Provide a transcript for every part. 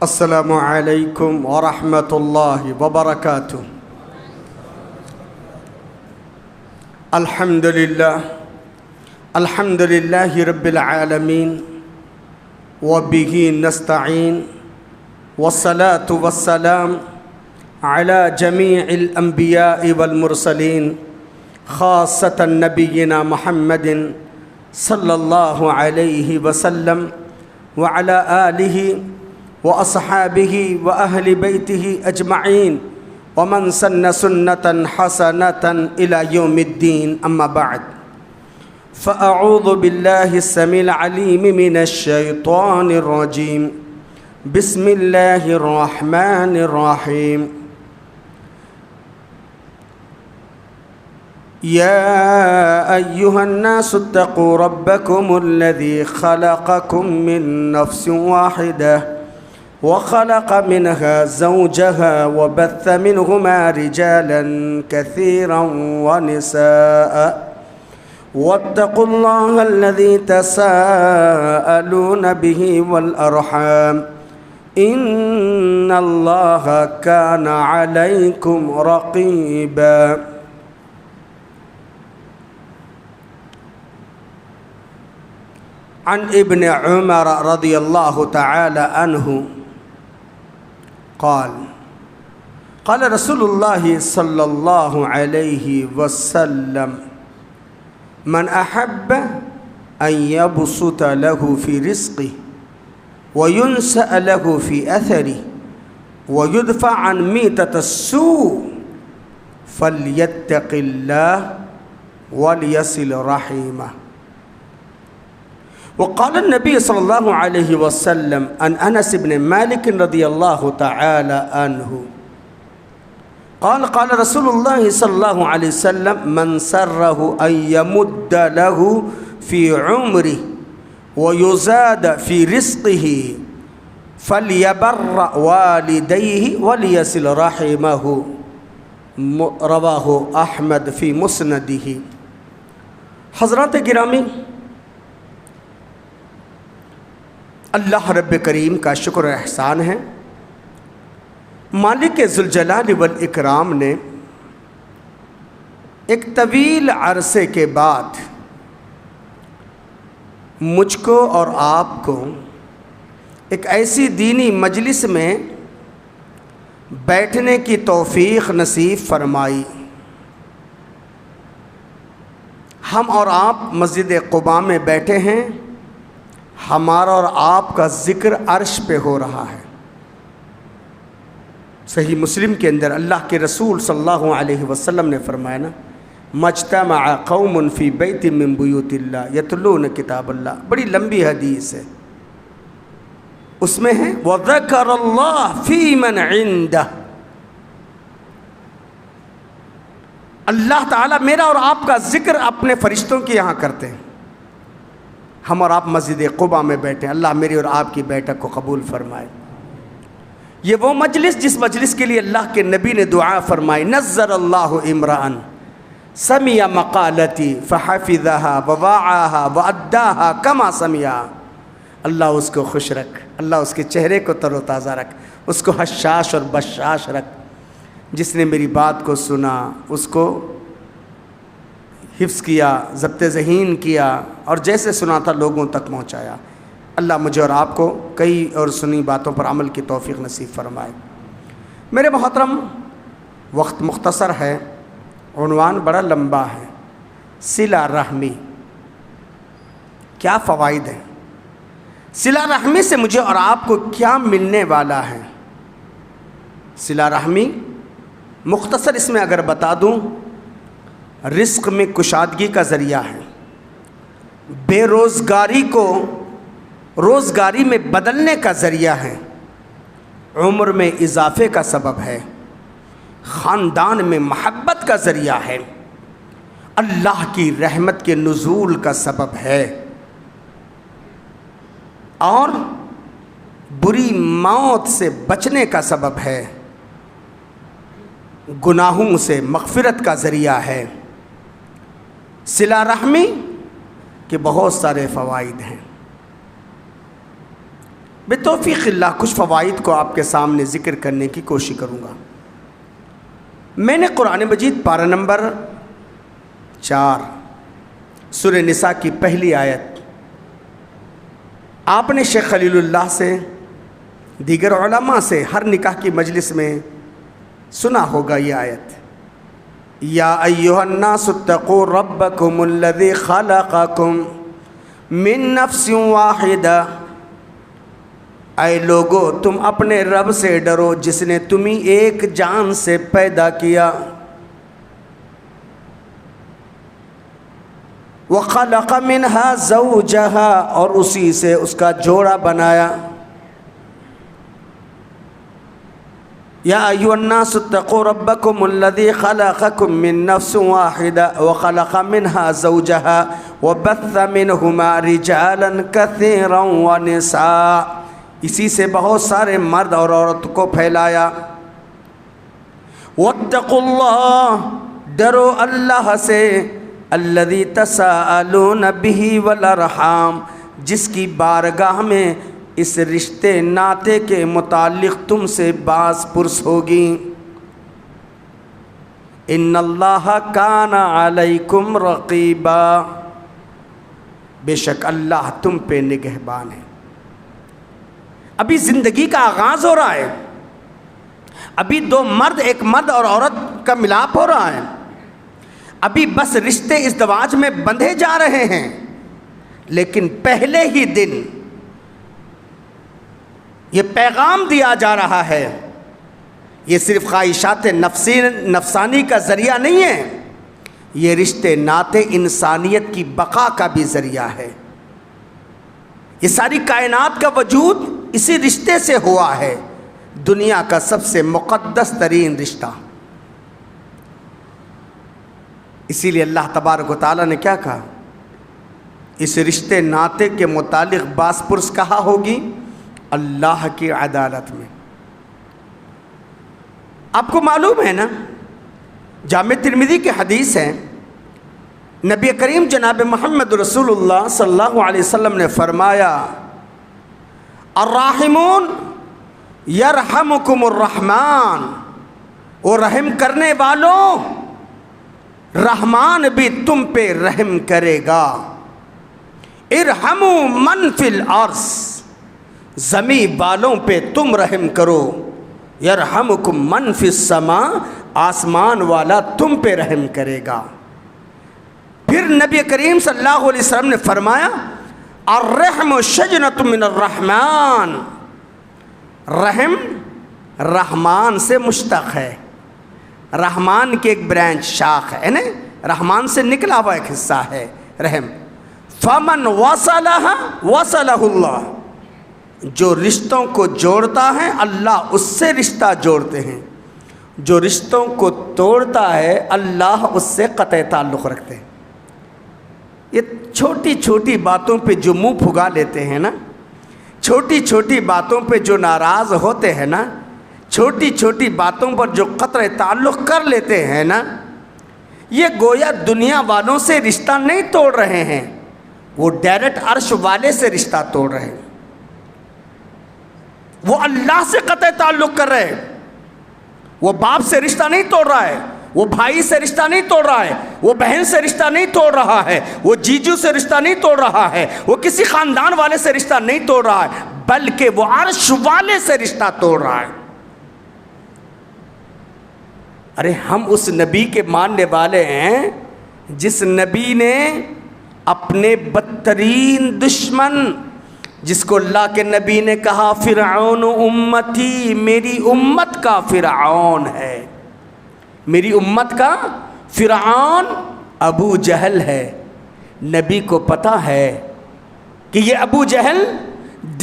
السلام علیکم ورحمۃ اللہ وبرکاتہ۔ الحمد للہ رب العالمین وبہ نستعین والصلاة والسلام علی جمیع الانبیاء والمرسلین خاصۃ نبینا محمد صلی اللہ علیہ وسلم وعلی آلہ وأصحابه وأهل بيته أجمعين ومن سن سنة حسنة إلى يوم الدين، أما بعد فأعوذ بالله السميع العليم من الشيطان الرجيم. بسم الله الرحمن الرحيم. يا أيها الناس اتقوا ربكم الذي خلقكم من نفس واحدة وخلق منها زوجها وبث منهما رجالا كثيرا ونساء واتقوا الله الذي تساءلون به والأرحام إن الله كان عليكم رقيبا. عن ابن عمر رضي الله تعالى عنه قال قال رسول الله صلى الله عليه وسلم من أحب أن يبسط له في رزقه وينسأ له في أثره ويدفع عن ميتة السوء فليتق الله وليصل رحمه. وقال النبي صلى الله عليه وسلم عن أنس بن مالك رضي الله تعالى عنه قال قال رسول الله صلى الله عليه وسلم من سره أن يمد له في عمره ويزاد في رزقه فليبر والديه وليصل رحمه. رواه أحمد في مسنده. حضرات گرامی، اللہ رب کریم کا شکر و احسان ہے، مالک ذوالجلال والاکرام نے ایک طویل عرصے کے بعد مجھ کو اور آپ کو ایک ایسی دینی مجلس میں بیٹھنے کی توفیق نصیب فرمائی. ہم اور آپ مسجد قباء میں بیٹھے ہیں، ہمارا اور آپ کا ذکر عرش پہ ہو رہا ہے. صحیح مسلم کے اندر اللہ کے رسول صلی اللہ علیہ وسلم نے فرمایا نا، مجتمع قوم فی بیت من بیوت اللہ یتلون کتاب اللہ. بڑی لمبی حدیث ہے، اس میں ہے وذکر اللہ فی من عندہ. اللہ تعالیٰ میرا اور آپ کا ذکر اپنے فرشتوں کے یہاں کرتے ہیں. ہم اور آپ مسجد قباء میں بیٹھے، اللہ میری اور آپ کی بیٹھک کو قبول فرمائے. یہ وہ مجلس جس مجلس کے لیے اللہ کے نبی نے دعا فرمائی، نظر اللہ امرأً سمع مقالتی فحفظها ووعاها واداها کما سمعها. اللہ اس کو خوش رکھ، اللہ اس کے چہرے کو تر و تازہ رکھ، اس کو حشاش اور بشاش رکھ. جس نے میری بات کو سنا، اس کو حفظ کیا، ضبط ذہین کیا، اور جیسے سنا تھا لوگوں تک پہنچایا. اللہ مجھے اور آپ کو کئی اور سنی باتوں پر عمل کی توفیق نصیب فرمائے. میرے محترم، وقت مختصر ہے، عنوان بڑا لمبا ہے. صلہ رحمی، کیا فوائد ہیں؟ صلہ رحمی سے مجھے اور آپ کو کیا ملنے والا ہے؟ صلہ رحمی مختصر اس میں اگر بتا دوں، رزق میں کشادگی کا ذریعہ ہے، بے روزگاری کو روزگاری میں بدلنے کا ذریعہ ہے، عمر میں اضافے کا سبب ہے، خاندان میں محبت کا ذریعہ ہے، اللہ کی رحمت کے نزول کا سبب ہے، اور بری موت سے بچنے کا سبب ہے، گناہوں سے مغفرت کا ذریعہ ہے. صلہ رحمی کے بہت سارے فوائد ہیں. بتوفیق اللہ کچھ فوائد کو آپ کے سامنے ذکر کرنے کی کوشش کروں گا۔ میں نے قرآن مجید پارہ نمبر 4 سورہ نساء کی پہلی آیت، آپ نے شیخ خلیل اللہ سے، دیگر علماء سے ہر نکاح کی مجلس میں سنا ہوگا یہ آیت، یا ایھا الناس اتقوا ربکم الذی خلقکم من نفس واحدہ، اے لوگو تم اپنے رب سے ڈرو جس نے تمہیں ایک جان سے پیدا کیا، وخلق منہا زوجہا، اور اسی سے اس کا جوڑا بنایا۔ یا ایھا الناس اتقوا ربکم الذی خلقکم من نفس واحدہ وخلق منہا زوجہا وبث منہما رجالا کثیرا ونساء، اسی سے بہت سارے مرد اور عورت کو پھیلایا۔ واتقوا اللہ، ڈرو اللہ سے، الذی تساءلون بہ والارحام، جس کی بارگاہ میں اس رشتے ناطے کے متعلق تم سے باز پرس ہوگی۔ ان اللہ کان علیکم رقیبا، بے شک اللہ تم پہ نگہبان ہے۔ ابھی زندگی کا آغاز ہو رہا ہے، ابھی دو مرد، ایک مرد اور عورت کا ملاپ ہو رہا ہے، ابھی بس رشتے ازدواج میں بندھے جا رہے ہیں، لیکن پہلے ہی دن یہ پیغام دیا جا رہا ہے، یہ صرف خواہشات نفسانی کا ذریعہ نہیں ہے، یہ رشتے ناطے انسانیت کی بقا کا بھی ذریعہ ہے۔ یہ ساری کائنات کا وجود اسی رشتے سے ہوا ہے، دنیا کا سب سے مقدس ترین رشتہ۔ اسی لیے اللہ تبارک و تعالیٰ نے کیا کہا؟ اس رشتے ناطے کے متعلق باز پرس کہا ہوگی اللہ کی عدالت میں۔ آپ کو معلوم ہے نا، جامع ترمذی کی حدیث ہے، نبی کریم جناب محمد رسول اللہ صلی اللہ علیہ وسلم نے فرمایا، الراحمون یرحمکم الرحمن، وہ رحم کرنے والوں رحمان بھی تم پہ رحم کرے گا۔ ارحموا من فی الارض، زمین والوں پہ تم رحم کرو، یرحمکم من فی السماء، آسمان والا تم پہ رحم کرے گا۔ پھر نبی کریم صلی اللہ علیہ وسلم نے فرمایا، الرحم شجنۃ من الرحمن، رحم رحمان سے مشتق ہے، رحمان کی ایک برانچ، شاخ ہے نا، رحمان سے نکلا ہوا ایک حصہ ہے رحم۔ فمن وصلہ وصلہ اللہ، جو رشتوں کو جوڑتا ہے اللہ اس سے رشتہ جوڑتے ہیں، جو رشتوں کو توڑتا ہے اللہ اس سے قطع تعلق رکھتے ہیں۔ یہ چھوٹی چھوٹی باتوں پہ جو منہ پھگا لیتے ہیں نا، چھوٹی چھوٹی باتوں پہ جو ناراض ہوتے ہیں نا، چھوٹی چھوٹی باتوں پر جو قطع تعلق کر لیتے ہیں نا، یہ گویا دنیا والوں سے رشتہ نہیں توڑ رہے ہیں، وہ ڈائریکٹ عرش والے سے رشتہ توڑ رہے ہیں، وہ اللہ سے قطع تعلق کر رہے ہیں۔ وہ باپ سے رشتہ نہیں توڑ رہا ہے، وہ بھائی سے رشتہ نہیں توڑ رہا ہے، وہ بہن سے رشتہ نہیں توڑ رہا ہے، وہ جیجو سے رشتہ نہیں توڑ رہا ہے، وہ کسی خاندان والے سے رشتہ نہیں توڑ رہا ہے، بلکہ وہ عرش والے سے رشتہ توڑ رہا ہے۔ ارے ہم اس نبی کے ماننے والے ہیں جس نبی نے اپنے بدترین دشمن، جس کو اللہ کے نبی نے کہا فرعون امتی، میری امت کا فرعون ہے، میری امت کا فرعون ابو جہل ہے۔ نبی کو پتہ ہے کہ یہ ابو جہل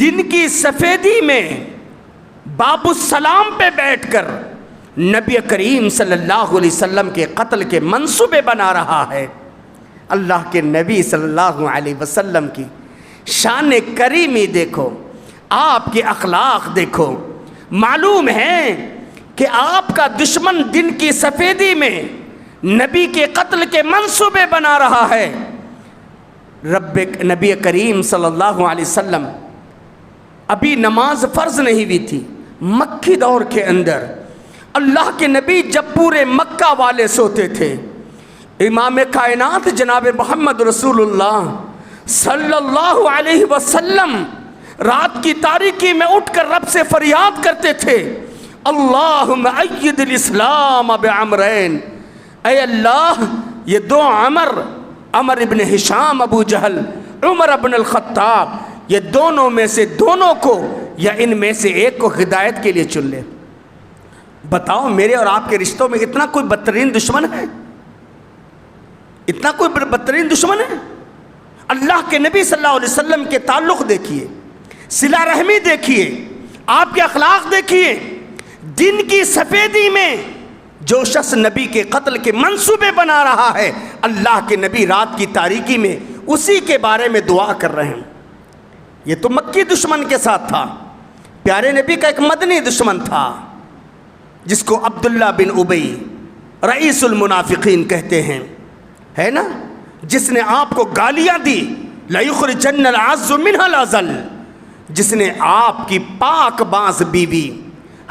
دن کی سفیدی میں باب السلام پہ بیٹھ کر نبی کریم صلی اللہ علیہ وسلم کے قتل کے منصوبے بنا رہا ہے۔ اللہ کے نبی صلی اللہ علیہ وسلم کی شان کریمی دیکھو، آپ کے اخلاق دیکھو، معلوم ہے کہ آپ کا دشمن دن کی سفیدی میں نبی کے قتل کے منصوبے بنا رہا ہے۔ نبی کریم صلی اللہ علیہ وسلم ابھی نماز فرض نہیں ہوئی تھی، مکی دور کے اندر اللہ کے نبی جب پورے مکہ والے سوتے تھے، امام کائنات جناب محمد رسول اللہ صلی اللہ علیہ وسلم رات کی تاریکی میں اٹھ کر رب سے فریاد کرتے تھے، اللہم اید الاسلام بعمرین، اے اللہ یہ دو عمر ابن ہشام ابو جہل، عمر ابن الخطاب، یہ دونوں میں سے دونوں کو یا ان میں سے ایک کو ہدایت کے لیے چن لے۔ بتاؤ میرے اور آپ کے رشتوں میں اتنا کوئی بدترین دشمن ہے؟ اتنا کوئی بدترین دشمن ہے؟ اللہ کے نبی صلی اللہ علیہ وسلم کے تعلق دیکھیے، صلہ رحمی دیکھیے، آپ کے اخلاق دیکھیے، دن کی سفیدی میں جو شخص نبی کے قتل کے منصوبے بنا رہا ہے، اللہ کے نبی رات کی تاریکی میں اسی کے بارے میں دعا کر رہے ہیں۔ یہ تو مکی دشمن کے ساتھ تھا، پیارے نبی کا ایک مدنی دشمن تھا جس کو عبداللہ بن ابی رئیس المنافقین کہتے ہیں، ہے نا، جس نے آپ کو گالیاں دی، لَيُخْرِجَنَّ الْعَزُّ مِنْهَا الْأَذَلُّ، جس نے آپ کی پاک باز بیوی،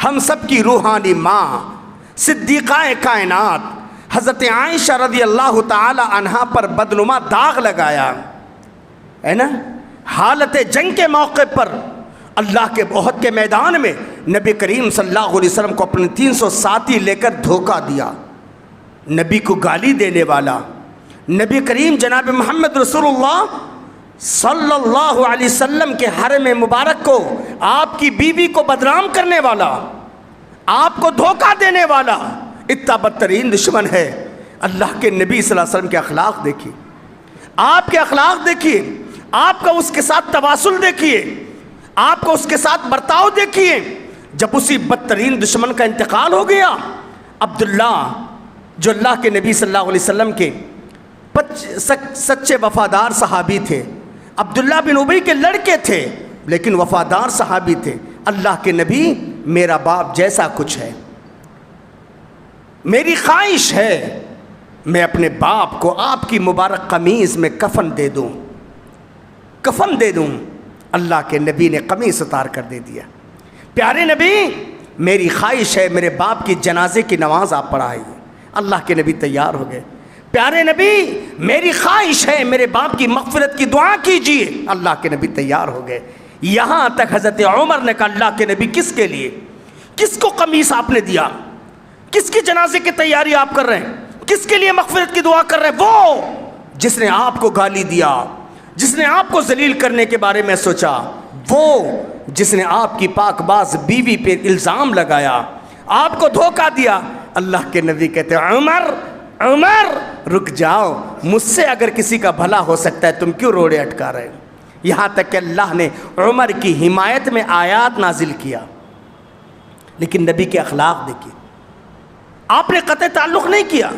ہم سب کی روحانی ماں، صدیقہ کائنات حضرت عائشہ رضی اللہ تعالی عنہا پر بدنما داغ لگایا، ہے نا، حالت جنگ کے موقع پر اللہ کے احد کے میدان میں نبی کریم صلی اللہ علیہ وسلم کو اپنے 300 ساتھی لے کر دھوکہ دیا، نبی کو گالی دینے والا، نبی کریم جناب محمد رسول اللہ صلی اللہ علیہ وسلم کے حرم مبارک کو، آپ کی بیوی کو بدنام کرنے والا، آپ کو دھوکہ دینے والا، اتنا بدترین دشمن ہے۔ اللہ کے نبی صلی اللہ علیہ وسلم کے اخلاق دیکھیے، آپ کے اخلاق دیکھیے، آپ کا اس کے ساتھ تواصل دیکھیے، آپ کو اس کے ساتھ برتاؤ دیکھیے۔ جب اسی بدترین دشمن کا انتقال ہو گیا، عبداللہ جو اللہ کے نبی صلی اللہ علیہ وسلم کے سچے وفادار صحابی تھے، عبداللہ بن ابی کے لڑکے تھے لیکن وفادار صحابی تھے، اللہ کے نبی میرا باپ جیسا کچھ ہے، میری خواہش ہے میں اپنے باپ کو آپ کی مبارک قمیص میں کفن دے دوں۔ اللہ کے نبی نے قمیص اتار کر دے دیا۔ پیارے نبی میری خواہش ہے میرے باپ کی جنازے کی نماز آپ پڑھائیے، اللہ کے نبی تیار ہو گئے۔ پیارے نبی میری خواہش ہے میرے باپ کی مغفرت کی دعا کیجئے، اللہ کے نبی تیار ہو گئے۔ یہاں تک حضرت عمر نے کہا اللہ کے نبی کس کے لیے، کس کو قمیص آپ نے دیا، کس کی جنازے کی تیاری آپ کر رہے ہیں، کس کے لیے مغفرت کی دعا کر رہے ہیں؟ وہ جس نے آپ کو گالی دیا، جس نے آپ کو ذلیل کرنے کے بارے میں سوچا، وہ جس نے آپ کی پاک باز بیوی پہ الزام لگایا، آپ کو دھوکہ دیا۔ اللہ کے نبی کہتے ہیں عمر رک جاؤ، مجھ سے اگر کسی کا بھلا ہو سکتا ہے تم کیوں روڑے اٹکا رہے ہیں؟ یہاں تک کہ اللہ نے عمر کی حمایت میں آیات نازل کیا۔ لیکن نبی کے اخلاق دیکھیے، آپ نے قطع تعلق نہیں کیا۔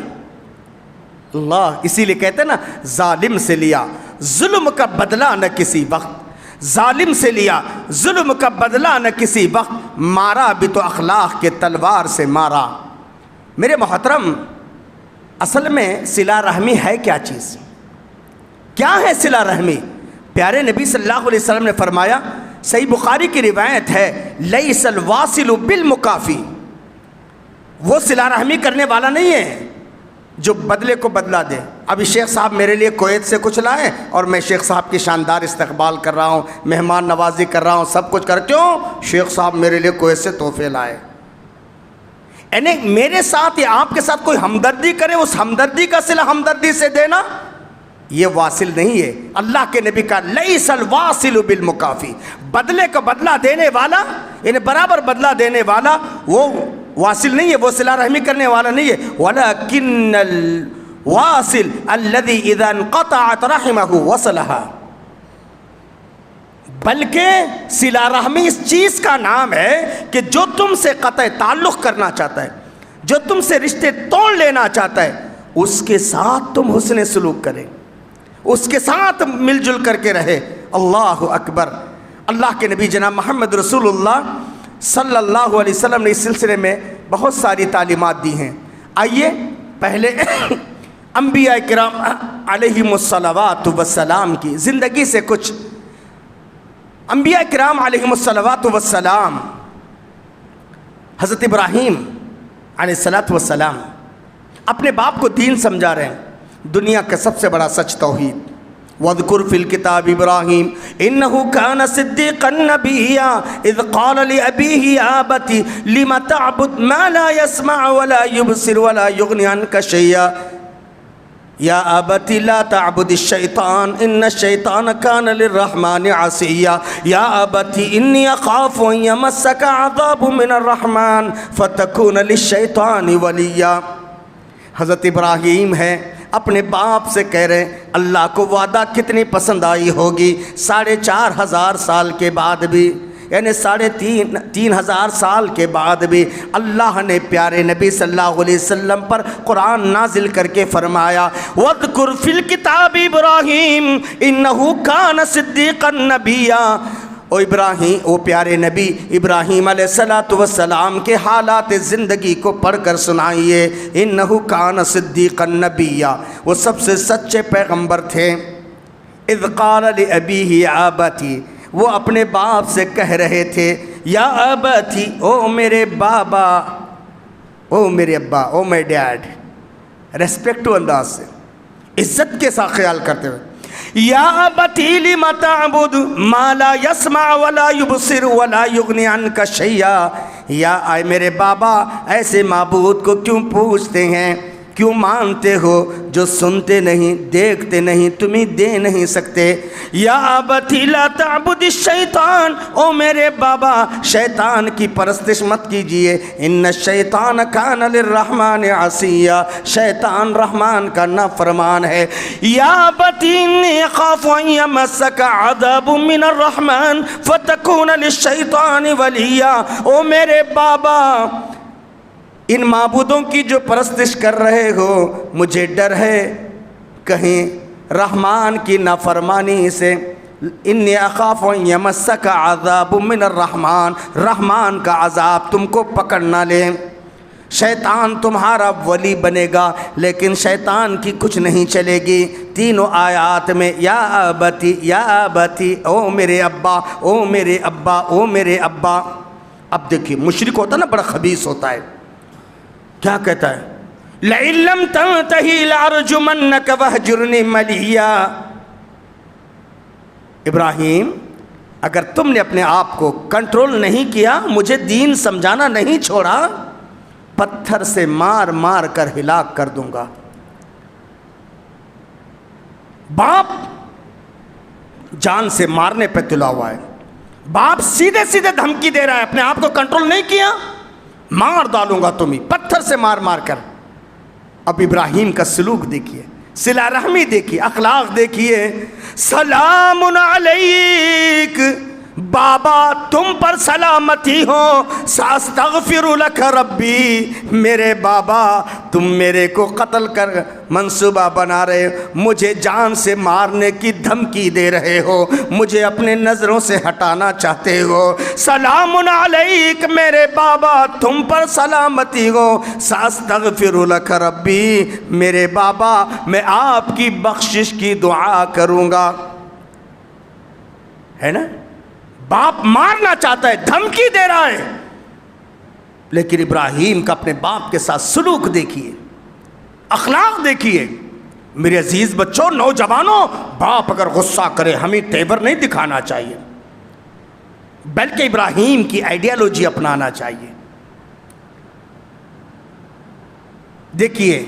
اللہ اسی لیے کہتے ہیں نا، ظالم سے لیا ظلم کا بدلہ نہ کسی وقت، ظالم سے لیا ظلم کا بدلہ نہ کسی وقت، مارا بھی تو اخلاق کے تلوار سے مارا۔ میرے محترم، اصل میں صلہ رحمی ہے کیا چیز؟ کیا ہے صلہ رحمی؟ پیارے نبی صلی اللہ علیہ وسلم نے فرمایا، صحیح بخاری کی روایت ہے، لیس الواصل بالمکافی، وہ صلہ رحمی کرنے والا نہیں ہے جو بدلے کو بدلہ دے۔ ابھی شیخ صاحب میرے لیے کویت سے کچھ لائے اور میں شیخ صاحب کی شاندار استقبال کر رہا ہوں، مہمان نوازی کر رہا ہوں، سب کچھ کیوں؟ شیخ صاحب میرے لیے کویت سے تحفے لائے۔ یعنی میرے ساتھ یا آپ کے ساتھ کوئی ہمدردی کرے، اس ہمدردی کا صلہ ہمدردی سے دینا، یہ واصل نہیں ہے۔ اللہ کے نبی کا لیس الواصل بالمکافی، بدلے کا بدلہ دینے والا، یعنی برابر بدلہ دینے والا وہ واصل نہیں ہے، وہ صلہ رحمی کرنے والا نہیں ہے۔ وَلَكِنَّ الْوَاصِلَ الَّذِي إِذَا انْقَطَعَتْ رَحِمَهُ وَصَلَهَا، بلکہ صلہ رحمی اس چیز کا نام ہے کہ جو تم سے قطع تعلق کرنا چاہتا ہے، جو تم سے رشتے توڑ لینا چاہتا ہے، اس کے ساتھ تم حسن سلوک کریں، اس کے ساتھ مل جل کر کے رہے۔ اللہ اکبر۔ اللہ کے نبی جناب محمد رسول اللہ صلی اللہ علیہ وسلم نے اس سلسلے میں بہت ساری تعلیمات دی ہیں۔ آئیے پہلے انبیاء کرام علیہم الصلوات والسلام کی زندگی سے کچھ انبیاء کرام علیہم الصلوات والسلام، حضرت ابراہیم علیہ الصلوات والسلام اپنے باپ کو دین سمجھا رہے ہیں، دنیا کا سب سے بڑا سچ توحید۔ وَاذْكُرْ فِي الْكِتَابِ إِبْرَاهِيمَ إِنَّهُ كَانَ صِدِّيقًا نَبِيًّا إِذْ قَالَ لِأَبِيهِ يَا أَبَتِ لِمَ تَعْبُدُ مَا لَا يَسْمَعُ وَلَا يُبْصِرُ وَلَا يُغْنِي عَنْكَ شَيْئًا يَا أَبَتِ لَا تَعْبُدِ الشَّيْطَانَ إِنَّ الشَّيْطَانَ كَانَ لِلرَّحْمَنِ عَصِيًّا يَا أَبَتِ إِنِّي أَخَافُ أَن يَمَسَّكَ عَذَابٌ مِّنَ الرَّحْمَنِ فَتَكُونَ لِلشَّيْطَانِ وَلِيًّا۔ حضرت ابراہیم ہے، اپنے باپ سے کہہ رہے ہیں اللہ کو وعدہ کتنی پسند آئی ہوگی، 4,500 سال کے بعد بھی، یعنی 3,500 سال کے بعد بھی اللہ نے پیارے نبی صلی اللہ علیہ وسلم پر قرآن نازل کر کے فرمایا وَاذْكُرْ فِي الْكِتَابِ إِبْرَاهِيمَ إِنَّهُ كَانَ صِدِّيقًا نَبِيًّا۔ او ابراہیم، او پیارے نبی ابراہیم علیہ السلام کے حالات زندگی کو پڑھ کر سنائیے۔ انہو کان صدیقا نبیّا، وہ سب سے سچے پیغمبر تھے۔ اذ قال لأبیہ یا ابتی، وہ اپنے باپ سے کہہ رہے تھے یا ابتی، او میرے بابا، او میرے ابا، او مائی ڈیڈ، ریسپیکٹو انداز سے، عزت کے ساتھ خیال کرتے ہوئے، یا ابتی لم تعبد ما لا يسمع ولا يبصر ولا يغني عنك شيئا، یا اے میرے بابا ایسے معبود کو کیوں پوچھتے ہیں، کیوں مانتے ہو جو سنتے نہیں، دیکھتے نہیں، تمہیں دے نہیں سکتے۔ یا ابتی لا تعبد الشیطان، او میرے بابا شیطان کی پرستش مت کیجئے، ان الشیطان کان للرحمن عصیا، شیطان رحمان کا نافرمان ہے۔ یا ابتی انی اخاف ان یمسک عذاب من الرحمن فتکون للشیطان ولیا، او میرے بابا ان معبودوں کی جو پرستش کر رہے ہو مجھے ڈر ہے کہیں رحمان کی نافرمانی سے، انی اخاف ان یمسک عذاب من الرحمن، رحمان کا عذاب تم کو پکڑ نہ لے۔ شیطان تمہارا ولی بنے گا لیکن شیطان کی کچھ نہیں چلے گی۔ تینوں آیات میں یا ابتی، یا ابتی، او میرے ابا، او میرے ابا، او میرے ابا۔ اب دیکھیے مشرک ہوتا نا بڑا خبیث ہوتا ہے، کیا کہتا ہے لَئِن لَّمْ تَنْتَهِ لَأَرْجُمَنَّكَ وَاهْجُرْنِي مَلِيًّا۔ ابراہیم اگر تم نے اپنے آپ کو کنٹرول نہیں کیا، مجھے دین سمجھانا نہیں چھوڑا، پتھر سے مار مار کر ہلاک کر دوں گا۔ باپ جان سے مارنے پہ تلا ہوا ہے، باپ سیدھے سیدھے دھمکی دے رہا ہے، اپنے آپ کو کنٹرول نہیں کیا مار ڈالوں گا تمہیں، پتھر سے مار مار کر۔ اب ابراہیم کا سلوک دیکھیے، صلہ رحمی دیکھیے، اخلاق دیکھیے۔ سلام علیک، بابا تم پر سلامتی ہو، ساستغفر لک ربی، میرے بابا تم میرے کو قتل کر منصوبہ بنا رہے ہو، مجھے جان سے مارنے کی دھمکی دے رہے ہو، مجھے اپنے نظروں سے ہٹانا چاہتے ہو۔ سلام علیک میرے بابا تم پر سلامتی ہو، ساستغفر لک ربی، میرے بابا میں آپ کی بخشش کی دعا کروں گا۔ ہے نا، باپ مارنا چاہتا ہے، دھمکی دے رہا ہے، لیکن ابراہیم کا اپنے باپ کے ساتھ سلوک دیکھیے، اخلاق دیکھیے۔ میرے عزیز بچوں، نوجوانوں، باپ اگر غصہ کرے ہمیں تیور نہیں دکھانا چاہیے، بلکہ ابراہیم کی آئیڈیالوجی اپنانا چاہیے۔ دیکھیے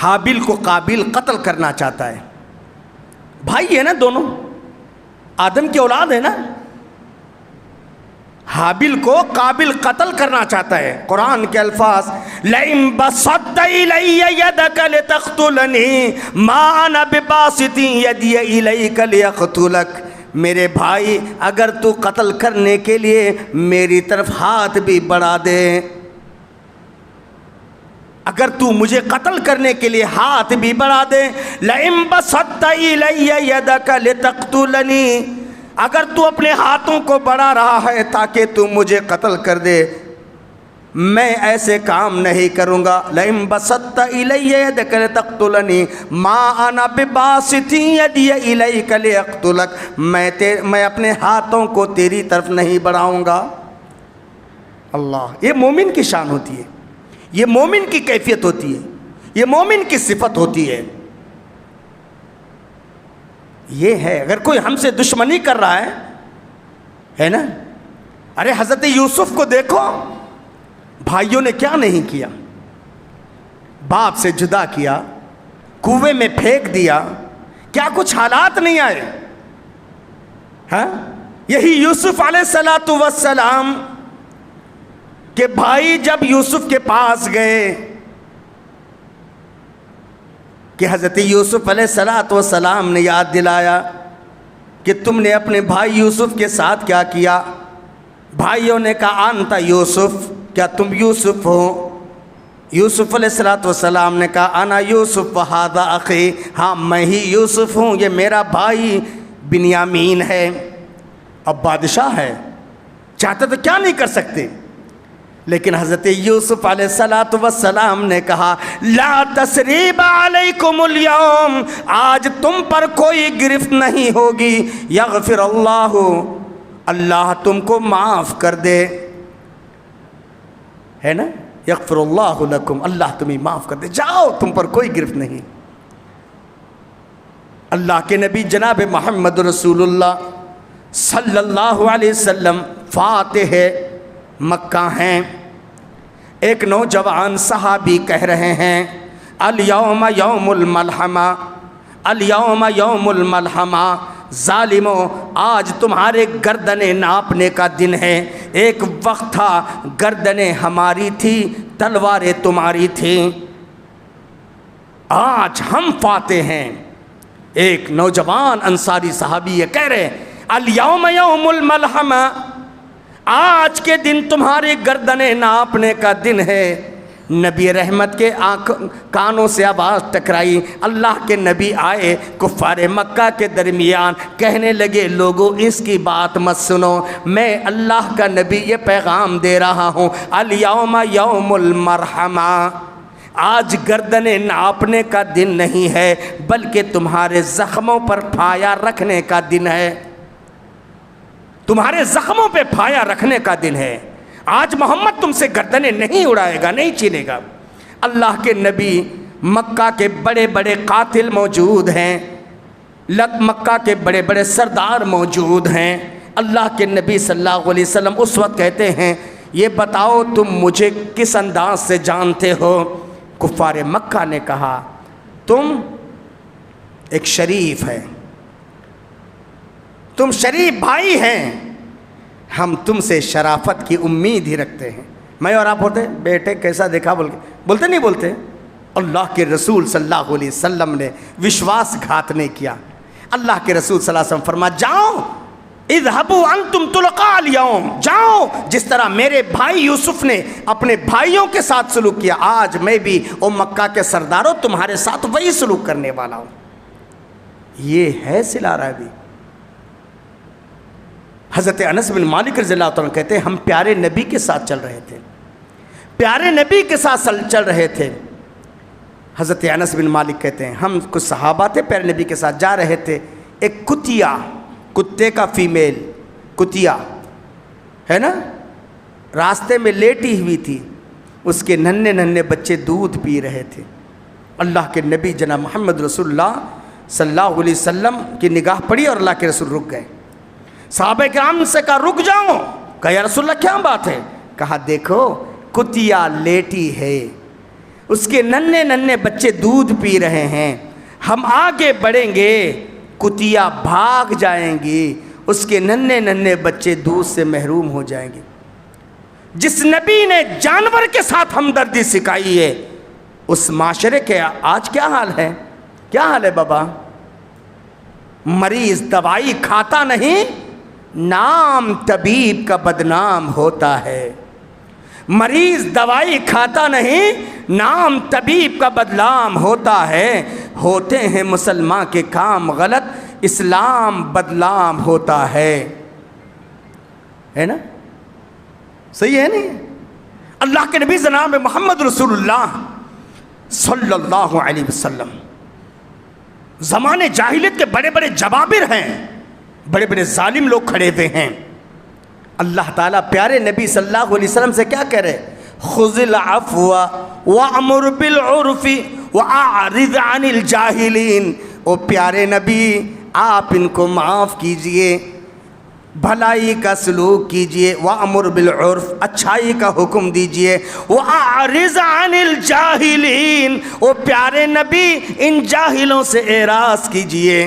حابیل کو قابیل قتل کرنا چاہتا ہے، بھائی ہے نا، دونوں آدم کی اولاد ہے نا۔ حابیل کو قابل قتل کرنا چاہتا ہے، قرآن کے الفاظ لَئِن بَسَطْتَ إِلَيَّ يَدَكَ لِتَقْتُلَنِي مَا أَنَا بِبَاسِطٍ يَدِيَ إِلَيْكَ لِيَقْتُلَكَ، میرے بھائی اگر تو قتل کرنے کے لیے میری طرف ہاتھ بھی بڑھا دے، اگر تو مجھے قتل کرنے کے لیے ہاتھ بھی بڑھا دے، لَئِن بَسَطْتَ إِلَيَّ يَدَكَ لِتَقْتُلَنِي، اگر تو اپنے ہاتھوں کو بڑھا رہا ہے تاکہ تو مجھے قتل کر دے، میں ایسے کام نہیں کروں گا. لئن بسطت الی یدک لتقتلنی ما انا بباسط یدی الیک لیقتلک. میں اپنے ہاتھوں کو تیری طرف نہیں بڑھاؤں گا. اللہ، یہ مومن کی شان ہوتی ہے، یہ مومن کی کیفیت ہوتی ہے، یہ مومن کی صفت ہوتی ہے. یہ ہے اگر کوئی ہم سے دشمنی کر رہا ہے نا. ارے حضرت یوسف کو دیکھو، بھائیوں نے کیا نہیں کیا، باپ سے جدا کیا، کنویں میں پھینک دیا، کیا کچھ حالات نہیں آئے. ہاں، یہی یوسف علیہ السلام کہ بھائی جب یوسف کے پاس گئے کہ حضرت یوسف علیہ السلام نے یاد دلایا کہ تم نے اپنے بھائی یوسف کے ساتھ کیا کیا. بھائیوں نے کہا انت یوسف، کیا تم یوسف ہو؟ یوسف علیہ السلام نے کہا انا یوسف وہذا اخی، ہاں میں ہی یوسف ہوں، یہ میرا بھائی بنیامین ہے. اب بادشاہ ہے، چاہتے تو کیا نہیں کر سکتے. لیکن حضرت یوسف علیہ السلام نے کہا لا تثریب علیکم اليوم، آج تم پر کوئی گرفت نہیں ہوگی. یغفر اللہ، اللہ تم کو معاف کر دے، ہے نا. یغفر اللہ لکم، اللہ تمہیں معاف کر دے، جاؤ تم پر کوئی گرفت نہیں. اللہ کے نبی جناب محمد رسول اللہ صلی اللہ علیہ وسلم فاتح مکہ ہیں. ایک نوجوان صحابی کہہ رہے ہیں الیوم یوم الملحمہ، الیوم یوم الملحمہ، ظالموں آج تمہارے گردنیں ناپنے کا دن ہے. ایک وقت تھا گردنیں ہماری تھی، تلواریں تمہاری تھیں، آج ہم فاتح ہیں. ایک نوجوان انصاری صحابی یہ کہہ رہے ہیں الیوم یوم الملحمہ، آج کے دن تمہاری گردنیں ناپنے کا دن ہے. نبی رحمت کے کانوں سے آواز ٹکرائی. اللہ کے نبی آئے کفار مکہ کے درمیان، کہنے لگے لوگوں اس کی بات مت سنو، میں اللہ کا نبی یہ پیغام دے رہا ہوں الیوم یوم المرحمہ، آج گردنیں ناپنے کا دن نہیں ہے بلکہ تمہارے زخموں پر پھایا رکھنے کا دن ہے. تمہارے زخموں پہ پھایا رکھنے کا دن ہے. آج محمد تم سے گردنیں نہیں اڑائے گا، نہیں چھینے گا. اللہ کے نبی، مکہ کے بڑے بڑے قاتل موجود ہیں، مکہ کے بڑے بڑے سردار موجود ہیں. اللہ کے نبی صلی اللہ علیہ وسلم اس وقت کہتے ہیں یہ بتاؤ تم مجھے کس انداز سے جانتے ہو؟ کفار مکہ نے کہا تم ایک شریف ہے، تم شریف بھائی ہیں، ہم تم سے شرافت کی امید ہی رکھتے ہیں. میں اور آپ ہوتے بیٹے کیسا دیکھا بولتے نہیں بولتے. اللہ کے رسول صلی اللہ علیہ وسلم نے وشواس گھات نہیں کیا. اللہ کے رسول صلی اللہ علیہ وسلم فرما جاؤ اذهبوا انتم طلقاء اليوم، جاؤ جس طرح میرے بھائی یوسف نے اپنے بھائیوں کے ساتھ سلوک کیا، آج میں بھی او مکہ کے سرداروں تمہارے ساتھ وہی سلوک کرنے والا ہوں. یہ ہے صلہ رحمی. حضرت انس بن مالک رضی اللہ عنہ کہتے ہیں ہم پیارے نبی کے ساتھ چل رہے تھے، پیارے نبی کے ساتھ چل رہے تھے. حضرت انس بن مالک کہتے ہیں ہم کچھ صحابہ تھے پیارے نبی کے ساتھ جا رہے تھے. ایک کتیا، کتے کا فیمیل کتیا ہے نا، راستے میں لیٹی ہوئی تھی، اس کے ننھے ننھے بچے دودھ پی رہے تھے. اللہ کے نبی جناب محمد رسول اللہ صلی اللہ علیہ وسلم کی نگاہ پڑی اور اللہ کے رسول رک گئے. صحابہ کرام سے کہا رک جاؤ. کہا یا رسول اللہ کیا بات ہے؟ کہا دیکھو کتیا لیٹی ہے، اس کے ننھے ننھے بچے دودھ پی رہے ہیں، ہم آگے بڑھیں گے کتیا بھاگ جائیں گی، اس کے ننھے ننھے بچے دودھ سے محروم ہو جائیں گے. جس نبی نے جانور کے ساتھ ہمدردی سکھائی ہے اس معاشرے کے آج کیا حال ہے؟ کیا حال ہے بابا؟ مریض دوائی کھاتا نہیں، نام طبیب کا بدنام ہوتا ہے. مریض دوائی کھاتا نہیں، نام طبیب کا بدنام ہوتا ہے. ہوتے ہیں مسلمان کے کام غلط، اسلام بدنام ہوتا ہے نا؟ صحیح ہے نہیں؟ اللہ کے نبی جناب محمد رسول اللہ صلی اللہ علیہ وسلم زمانے جاہلیت کے بڑے بڑے جبابر ہیں، بڑے بڑے ظالم لوگ کھڑے ہوئے ہیں. اللہ تعالیٰ پیارے نبی صلی اللہ علیہ وسلم سے کیا کہہ رہے؟ خذ العفو وامر بالعرف واعرض عن الجاہلین. او پیارے نبی آپ ان کو معاف کیجئے، بھلائی کا سلوک کیجئے، وامر بالعرف اچھائی کا حکم دیجئے، واعرض عن الجاہلین او پیارے نبی ان جاہلوں سے اعراض کیجئے.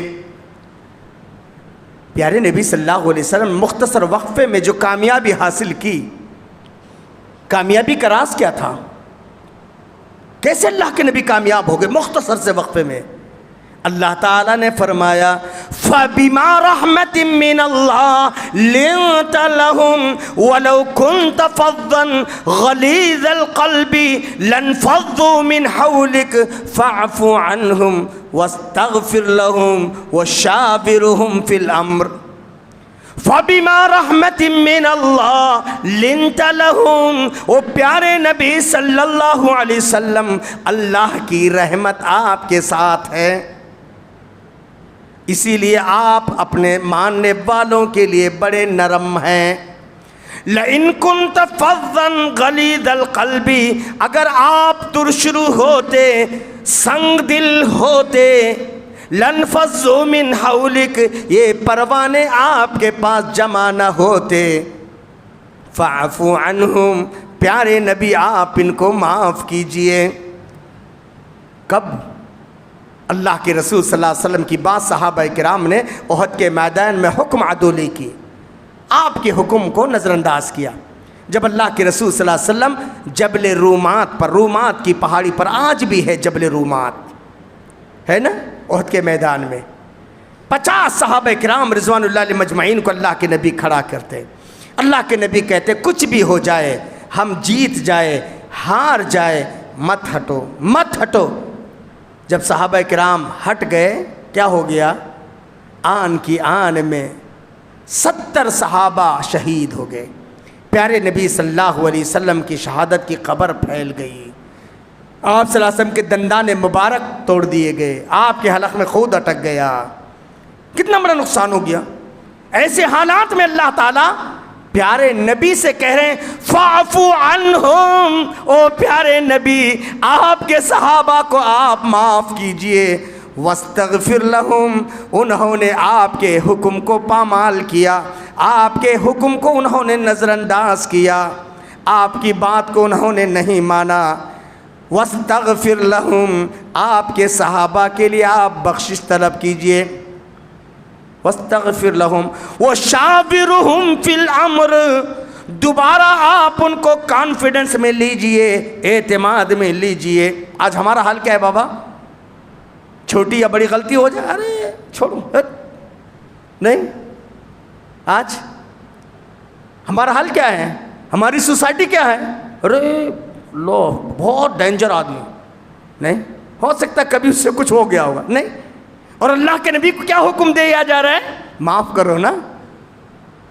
پیارے نبی صلی اللہ علیہ وسلم مختصر وقفے میں جو کامیابی حاصل کی، کامیابی کا راز کیا تھا؟ کیسے اللہ کے نبی کامیاب ہو گئے مختصر سے وقفے میں؟ اللہ تعالیٰ نے فرمایا فَبِمَا رَحْمَةٍ مِّنَ اللَّهِ لِنْتَ لَهُمْ وَلَوْ كُنْتَ فَظًّا غَلِيظَ الْقَلْبِ لَانفَضُّوا مِنْ حَوْلِكَ فَاعْفُ عَنْهُمْ وَاسْتَغْفِرْ لَهُمْ وَشَاوِرْهُمْ فِي الْأَمْرِ. فَبِمَا رَحْمَةٍ مِّنَ اللَّهِ لِنْتَ لَهُمْ. او پیارے نبی صلی اللہ علیہ وسلم اللہ کی رحمت آپ کے ساتھ ہے، اسی لیے آپ اپنے ماننے والوں کے لیے بڑے نرم ہیں. لَإِن كُنْتَ فَظًّا غَلِيظَ الْقَلْبِ اگر آپ ترشرو ہوتے، سنگ دل ہوتے، لَانْفَضُّوا مِنْ حَوْلِكَ یہ پروانے آپ کے پاس جمع نہ ہوتے. فَاعْفُ عَنْهُمْ پیارے نبی آپ ان کو معاف کیجئے. کب؟ اللہ کے رسول صلی اللہ علیہ وسلم کی بات صحابہ کرام نے احد کے میدان میں حکم عدولی کی، آپ کے حکم کو نظر انداز کیا. جب اللہ کے رسول صلی اللہ علیہ وسلم جبل رومات پر، رومات کی پہاڑی پر آج بھی ہے جبل رومات ہے نا، احد کے میدان میں 50 صحابہ کرام رضوان اللہ علیہ مجمعین کو اللہ کے نبی کھڑا کرتے. اللہ کے نبی کہتے کچھ بھی ہو جائے، ہم جیت جائے، ہار جائے، مت ہٹو، مت ہٹو. جب صحابہ کرام ہٹ گئے کیا ہو گیا؟ آن کی آن میں 70 صحابہ شہید ہو گئے. پیارے نبی صلی اللہ علیہ وسلم کی شہادت کی خبر پھیل گئی. آپ صلی اللہ علیہ وسلم کے دندان مبارک توڑ دیے گئے، آپ کے حلق میں خود اٹک گیا. کتنا بڑا نقصان ہو گیا. ایسے حالات میں اللہ تعالیٰ پیارے نبی سے کہہ رہے ہیں فَاعْفُ عَنْهُمْ او پیارے نبی آپ کے صحابہ کو آپ معاف کیجئے. وَاسْتَغْفِرْ لَهُمْ انہوں نے آپ کے حکم کو پامال کیا، آپ کے حکم کو انہوں نے نظر انداز کیا، آپ کی بات کو انہوں نے نہیں مانا. وَاسْتَغْفِرْ لَهُمْ آپ کے صحابہ کے لیے آپ بخشش طلب کیجئے. وَاسْتَغْفِرْ لَهُمْ وَشَاوِرْهُمْ فِي الْأَمْرِ دوبارہ آپ ان کو کانفیڈنس میں لیجئے، اعتماد میں لیجئے. آج ہمارا حال کیا ہے بابا؟ چھوٹی یا بڑی غلطی ہو جائے ارے چھوڑو، نہیں. آج ہمارا حال کیا ہے؟ ہماری سوسائٹی کیا ہے؟ ارے لو بہت ڈینجر آدمی، نہیں ہو سکتا کبھی اس سے کچھ ہو گیا ہوگا، نہیں. اور اللہ کے نبی کو کیا حکم دیا جا رہا ہے؟ معاف کرو نا.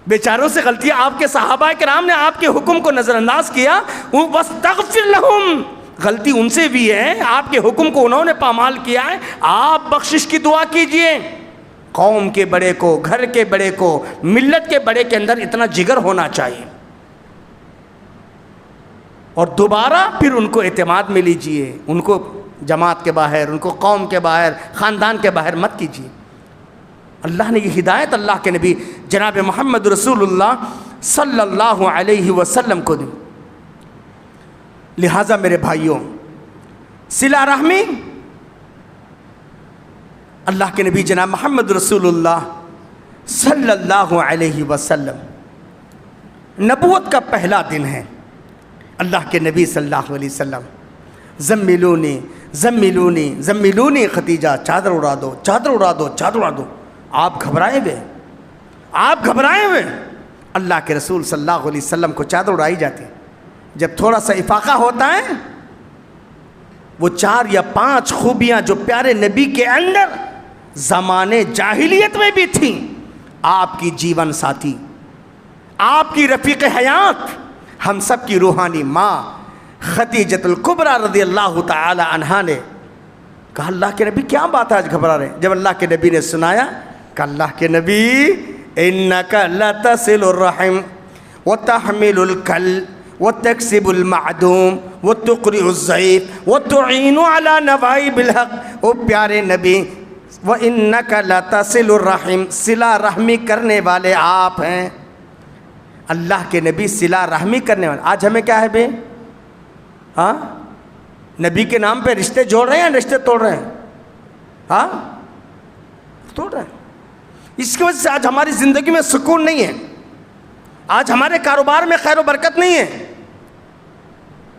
بیچاروں سے غلطیاں، آپ کے صحابہ کرام نے آپ کے حکم کو نظر انداز کیا. وَاسْتَغْفِرْ لَهُمْ غلطی ان سے بھی ہے، آپ کے حکم کو انہوں نے پامال کیا ہے، آپ بخشش کی دعا کیجئے. قوم کے بڑے کو، گھر کے بڑے کو، ملت کے بڑے کے اندر اتنا جگر ہونا چاہیے. اور دوبارہ پھر ان کو اعتماد میں لیجئے، ان کو جماعت کے باہر، ان کو قوم کے باہر، خاندان کے باہر مت کیجیے. اللہ نے یہ ہدایت اللہ کے نبی جناب محمد رسول اللہ صلی اللہ علیہ وسلم کو دی. لہٰذا میرے بھائیوں، صلہ رحمی اللہ کے نبی جناب محمد رسول اللہ صلی اللہ علیہ وسلم نبوت کا پہلا دن ہے. اللہ کے نبی صلی اللہ علیہ وسلم زملونی زملونی زملونی ختیجہ چادر اڑا دو، چادر اڑا دو، چادر اڑا دو. آپ گھبرائے ہوئے، آپ گھبرائے ہوئے. اللہ کے رسول صلی اللہ علیہ وسلم کو چادر اڑائی جاتی. جب تھوڑا سا افاقہ ہوتا ہے، وہ 4 یا 5 خوبیاں جو پیارے نبی کے اندر زمانے جاہلیت میں بھی تھیں، آپ کی جیون ساتھی، آپ کی رفیق حیات، ہم سب کی روحانی ماں خدیجۃ الکبریٰ رضی اللہ تعالی عنہا نے کہا اللہ کے نبی کیا بات ہے آج گھبرا رہے ہیں؟ جب اللہ کے نبی نے سنایا کہ اللہ کے نبی انک لتصل الرحم وتحمل الکل وتکسب المعدوم وتقرئ الضیف وتعین علی نوائب الحق، او پیارے نبی وَإِنَّكَ لَتَصِلُ الرَّحِمِ، صلہ رحمی کرنے والے آپ ہیں۔ اللہ کے نبی صلہ رحمی کرنے والے، آج ہمیں کیا ہے بے؟ ہاں نبی کے نام پہ رشتے جوڑ رہے ہیں، رشتے توڑ رہے ہیں، ہاں توڑ رہے ہیں۔ اس کی وجہ سے آج ہماری زندگی میں سکون نہیں ہے، آج ہمارے کاروبار میں خیر و برکت نہیں ہے۔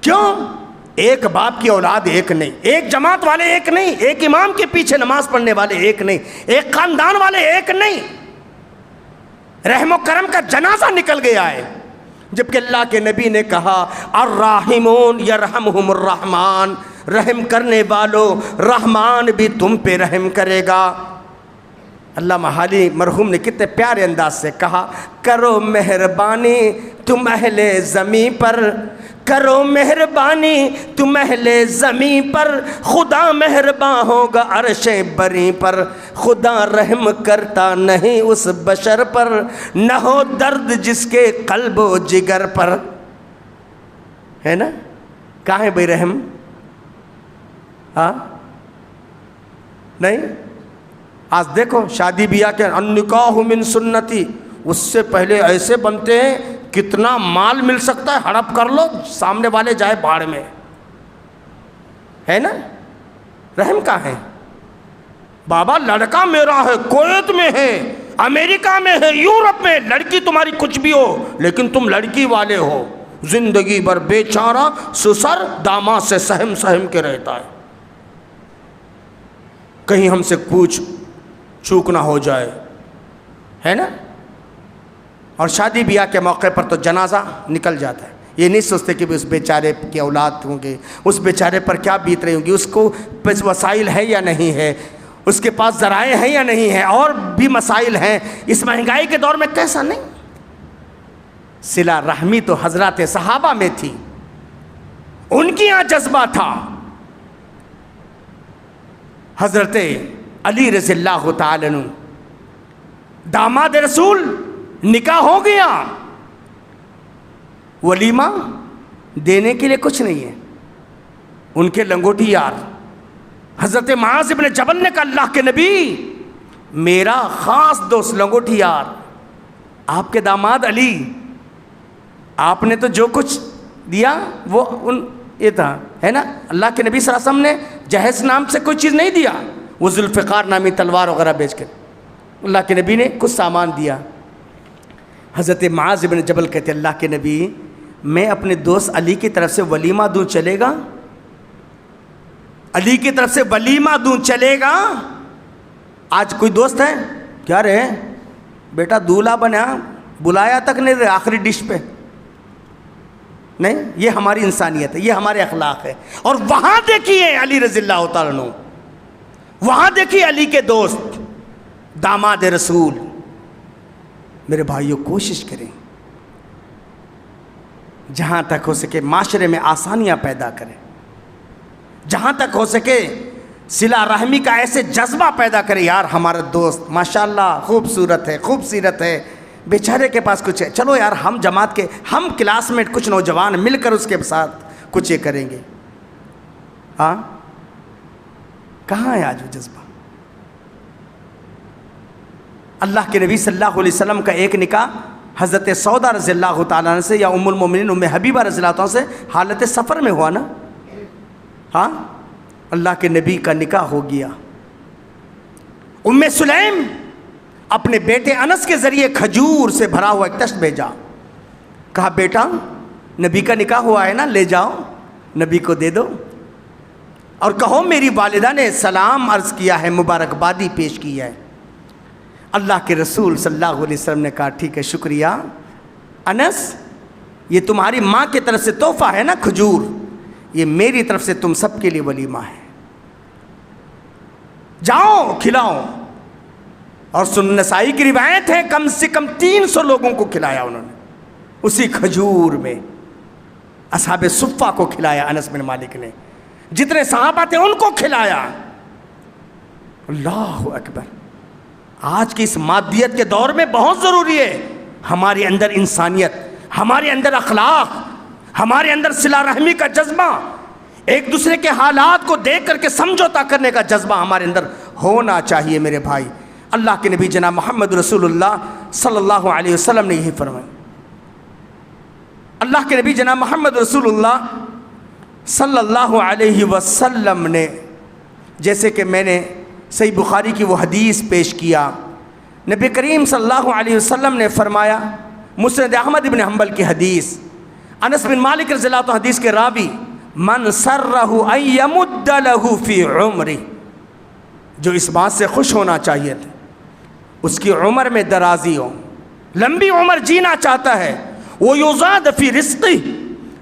کیوں؟ ایک باپ کی اولاد ایک نہیں، ایک جماعت والے ایک نہیں، ایک امام کے پیچھے نماز پڑھنے والے ایک نہیں، ایک خاندان والے ایک نہیں، رحم و کرم کا جنازہ نکل گیا ہے۔ جبکہ اللہ کے نبی نے کہا الراحمون یرحمہم الرحمن، رحم کرنے والوں رحمان بھی تم پہ رحم کرے گا۔ علامہ حالی مرحوم نے کتنے پیارے انداز سے کہا کرو مہربانی تم اہل زمین پر، کرو مہربانی تم اہل زمین پر، خدا مہربان ہوگا عرش بری پر، خدا رحم کرتا نہیں اس بشر پر، نہ ہو درد جس کے قلب و جگر پر۔ ہے نا؟ کہاں ہے بھائی رحم؟ ہاں نہیں؟ آج دیکھو شادی بیاہ کے النکاح من سنتی، اس سے پہلے ایسے بنتے ہیں کتنا مال مل سکتا ہے ہڑپ کر لو، سامنے والے جائے بھاڑ میں، ہے نا؟ رحم کہاں ہے؟ بابا لڑکا میرا ہے، کویت میں ہے، امریکہ میں ہے، یورپ میں، لڑکی تمہاری کچھ بھی ہو لیکن تم لڑکی والے ہو، زندگی بھر بیچارہ سسر داماد سے سہم سہم کے رہتا ہے، کہیں ہم سے پوچھ چوک نہ ہو جائے، ہے نا؟ اور شادی بیاہ کے موقع پر تو جنازہ نکل جاتا ہے، یہ نہیں سوچتے کہ اس بیچارے کی اولاد ہوں گے، اس بیچارے پر کیا بیت رہی ہوں گی، اس کو پاس وسائل ہے یا نہیں ہے، اس کے پاس ذرائع ہیں یا نہیں ہے، اور بھی مسائل ہیں، اس مہنگائی کے دور میں کیسا نہیں۔ صلہ رحمی تو حضرات صحابہ میں تھی، ان کی یہاں جذبہ تھا۔ حضرت علی رضی اللہ تعالیٰ عنہ داماد رسول، نکاح ہو گیا، ولیمہ دینے کے لیے کچھ نہیں ہے، ان کے لنگوٹی یار حضرت معاذ بن جبل نے کہا اللہ کے نبی میرا خاص دوست لنگوٹی یار آپ کے داماد علی، آپ نے تو جو کچھ دیا وہ یہ تھا، ہے نا؟ اللہ کے نبی صلی اللہ علیہ وسلم نے جہیز نام سے کوئی چیز نہیں دیا، وہ ذوالفقار نامی تلوار وغیرہ بیچ کے اللہ کے نبی نے کچھ سامان دیا۔ حضرت معاذ بن جبل کہتے اللہ کے نبی میں اپنے دوست علی کی طرف سے ولیمہ دوں چلے گا؟ علی کی طرف سے ولیمہ دوں چلے گا؟ آج کوئی دوست ہے کیا رہے بیٹا دولہا بنا بلایا تک نہیں رہے آخری ڈش پہ، نہیں، یہ ہماری انسانیت ہے، یہ ہمارے اخلاق ہے۔ اور وہاں دیکھیے علی رضی اللہ تعالیٰ عنہ، وہاں دیکھیے علی کے دوست داماد رسول۔ میرے بھائیوں کوشش کریں جہاں تک ہو سکے معاشرے میں آسانیاں پیدا کریں، جہاں تک ہو سکے صلہ رحمی کا ایسے جذبہ پیدا کرے، یار ہمارا دوست ماشاءاللہ خوبصورت ہے، خوبصورت ہے، بیچارے کے پاس کچھ ہے، چلو یار ہم جماعت کے ہم کلاس میٹ کچھ نوجوان مل کر اس کے ساتھ کچھ یہ کریں گے۔ ہاں کہاں ہے آج وہ جذبہ؟ اللہ کے نبی صلی اللہ علیہ وسلم کا ایک نکاح حضرت سودا رضی اللہ تعالیٰ عنہ سے یا ام المومنین ام حبیبہ رضی اللہ عنہ سے حالت سفر میں ہوا نا، ہاں اللہ کے نبی کا نکاح ہو گیا۔ ام سلیم اپنے بیٹے انس کے ذریعے کھجور سے بھرا ہوا ایک تشت بھیجا، کہا بیٹا نبی کا نکاح ہوا ہے نا، لے جاؤ نبی کو دے دو اور کہو میری والدہ نے سلام عرض کیا ہے، مبارکبادی پیش کی ہے۔ اللہ کے رسول صلی اللہ علیہ وسلم نے کہا ٹھیک ہے شکریہ انس، یہ تمہاری ماں کی طرف سے تحفہ ہے نا کھجور، یہ میری طرف سے تم سب کے لیے ولیمہ ہے، جاؤ کھلاؤ۔ اور سنن نسائی کی روایت ہے کم سے کم 300 لوگوں کو کھلایا انہوں نے اسی کھجور میں، اصحاب صفہ کو کھلایا انس بن مالک نے، جتنے صحابہ تھے ان کو کھلایا۔ اللہ اکبر۔ آج کی اس مادیت کے دور میں بہت ضروری ہے ہمارے اندر انسانیت، ہمارے اندر اخلاق، ہمارے اندر صلہ رحمی کا جذبہ، ایک دوسرے کے حالات کو دیکھ کر کے سمجھوتا کرنے کا جذبہ ہمارے اندر ہونا چاہیے میرے بھائی۔ اللہ کے نبی جناب محمد رسول اللہ صلی اللہ علیہ وسلم نے یہی فرمایا۔ اللہ کے نبی جناب محمد رسول اللہ صلی اللہ علیہ وسلم نے، جیسے کہ میں نے صحیح بخاری کی وہ حدیث پیش کیا، نبی کریم صلی اللہ علیہ وسلم نے فرمایا، مسند احمد بن حنبل کی حدیث، انس بن مالک رضی اللہ عنہ حدیث کے راوی، من سرہ ان یمد لہ فی عمرہ، جو اس بات سے خوش ہونا چاہیے تھا اس کی عمر میں درازی ہو، لمبی عمر جینا چاہتا ہے، وہ یزاد فی رزقہ،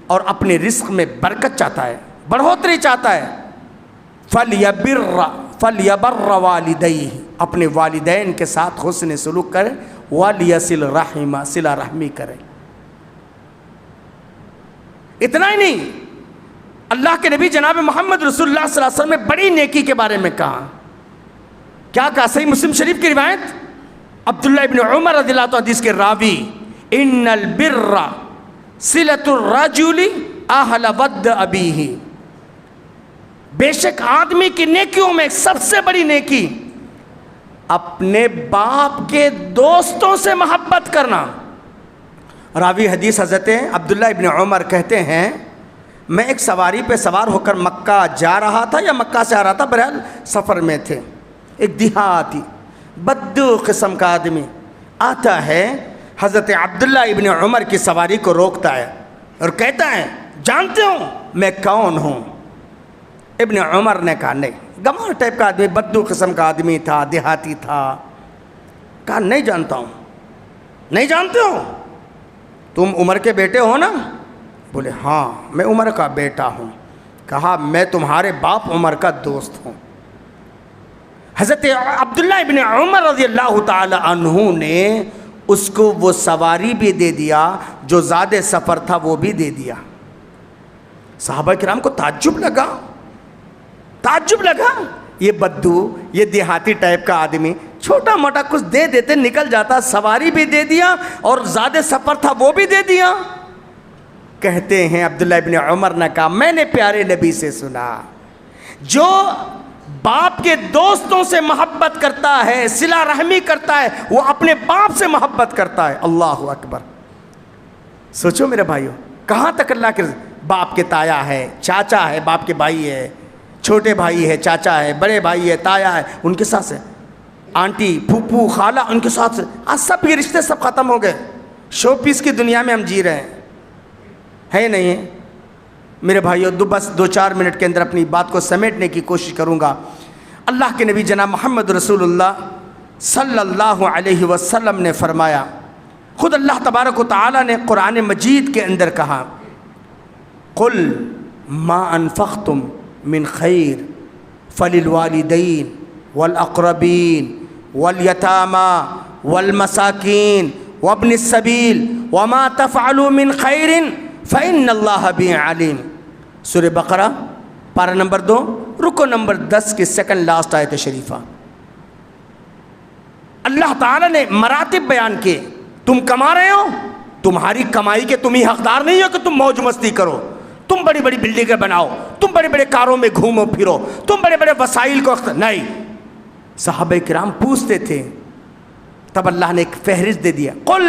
اور اپنے رزق میں برکت چاہتا ہے، بڑھوتری چاہتا ہے، فلیبر والدیہ، اپنے والدین کے ساتھ حسن سلوک کرے، ولیصل رحمہ، صلہ رحمی کرے۔ اتنا ہی نہیں، اللہ کے نبی جناب محمد رسول اللہ صلی اللہ علیہ وسلم نے بڑی نیکی کے بارے میں کہا۔ کیا کہا؟ صحیح مسلم شریف کی روایت، عبداللہ ابن عمر رضی اللہ عنہ حدیث کے راوی، ان البر صلۃ الرجل اہل ود ابیہ، بے شک آدمی کی نیکیوں میں سب سے بڑی نیکی اپنے باپ کے دوستوں سے محبت کرنا۔ راوی حدیث حضرت عبداللہ ابن عمر کہتے ہیں، میں ایک سواری پہ سوار ہو کر مکہ جا رہا تھا یا مکہ سے آ رہا تھا، بہرحال سفر میں تھے، ایک دیہاتی بدو قسم کا آدمی آتا ہے، حضرت عبداللہ ابن عمر کی سواری کو روکتا ہے اور کہتا ہے، جانتے ہو میں کون ہوں؟ ابن عمر نے کہا نہیں، گمار ٹائپ کا آدمی، بدو قسم کا آدمی تھا، دیہاتی تھا، کہا نہیں جانتا ہوں۔ نہیں جانتے ہو؟ تم عمر کے بیٹے ہو نا؟ بولے ہاں میں عمر کا بیٹا ہوں۔ کہا میں تمہارے باپ عمر کا دوست ہوں۔ حضرت عبداللہ ابن عمر رضی اللہ تعالی عنہ نے اس کو وہ سواری بھی دے دیا، جو زیادہ سفر تھا وہ بھی دے دیا۔ صحابہ کرام کو تعجب لگا، یہ بدو، یہ دیہاتی ٹائپ کا آدمی چھوٹا موٹا کچھ دے دیتے نکل جاتا، سواری بھی دے دیا اور زیادہ سفر تھا وہ بھی دے دیا۔ کہتے ہیں عبداللہ ابن عمر نے کہا، میں نے پیارے نبی سے سنا، جو باپ کے دوستوں سے محبت کرتا ہے، صلہ رحمی کرتا ہے، وہ اپنے باپ سے محبت کرتا ہے۔ اللہ اکبر۔ سوچو میرے بھائیو، کہاں تک اللہ کے باپ کے تایا ہے، چاچا ہے، باپ کے بھائی ہے، چھوٹے بھائی ہے، چاچا ہے، بڑے بھائی ہے، تایا ہے، ان کے ساتھ سے آنٹی، پھوپھو، خالہ، ان کے ساتھ سے آج سب یہ رشتے سب ختم ہو گئے۔ شو پیس کی دنیا میں ہم جی رہے ہیں، ہے نہیں ہے میرے بھائیو؟ بس 2-4 منٹ کے اندر اپنی بات کو سمیٹنے کی کوشش کروں گا۔ اللہ کے نبی جناب محمد رسول اللہ صلی اللہ علیہ وسلم نے فرمایا، خود اللہ تبارک و تعالی نے قرآن مجید کے اندر کہا، قل ما انفقتم من خیر فللوالدین والاقربین والیتاما والمساکین وابن السبیل وما تفعلوا من خیر فإن اللہ بہ علیم۔ سورہ بقرہ پارہ نمبر 2 رکو نمبر 10 کی سیکنڈ لاسٹ آیت شریفہ۔ اللہ تعالیٰ نے مراتب بیان کیے، تم کما رہے ہو، تمہاری کمائی کے تم ہی حقدار نہیں ہو کہ تم موج مستی کرو، تم بڑی بڑی بلڈنگیں بناؤ، تم بڑے بڑے کاروں میں گھومو پھرو، تم بڑے بڑے وسائل کو نہیں۔ صحابہ کرام پوچھتے تھے، تب اللہ نے ایک فہرست دے دیا، قل،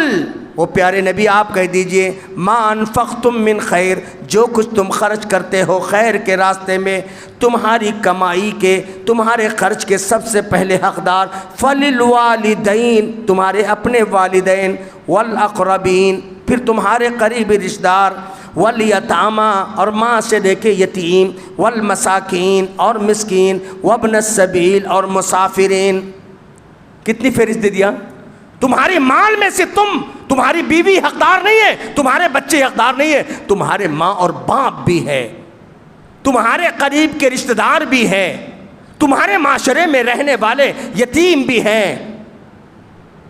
وہ پیارے نبی آپ کہہ دیجئے، ما انفقتم من خیر، جو کچھ تم خرچ کرتے ہو خیر کے راستے میں، تمہاری کمائی کے، تمہارے خرچ کے سب سے پہلے حقدار فللوالدین، تمہارے اپنے والدین، والاقربین، پھر تمہارے قریبی رشتہ دار، والیتاما، اور ماں سے لے کے یتیم، والمساکین، اور مسکین، وابن السبیل، اور مسافرین۔ کتنی فہرست دے دیا؟ تمہارے مال میں سے تمہاری بیوی حقدار نہیں ہے، تمہارے بچے حقدار نہیں ہے، تمہارے ماں اور باپ بھی ہے، تمہارے قریب کے رشتہ دار بھی ہے، تمہارے معاشرے میں رہنے والے یتیم بھی ہیں،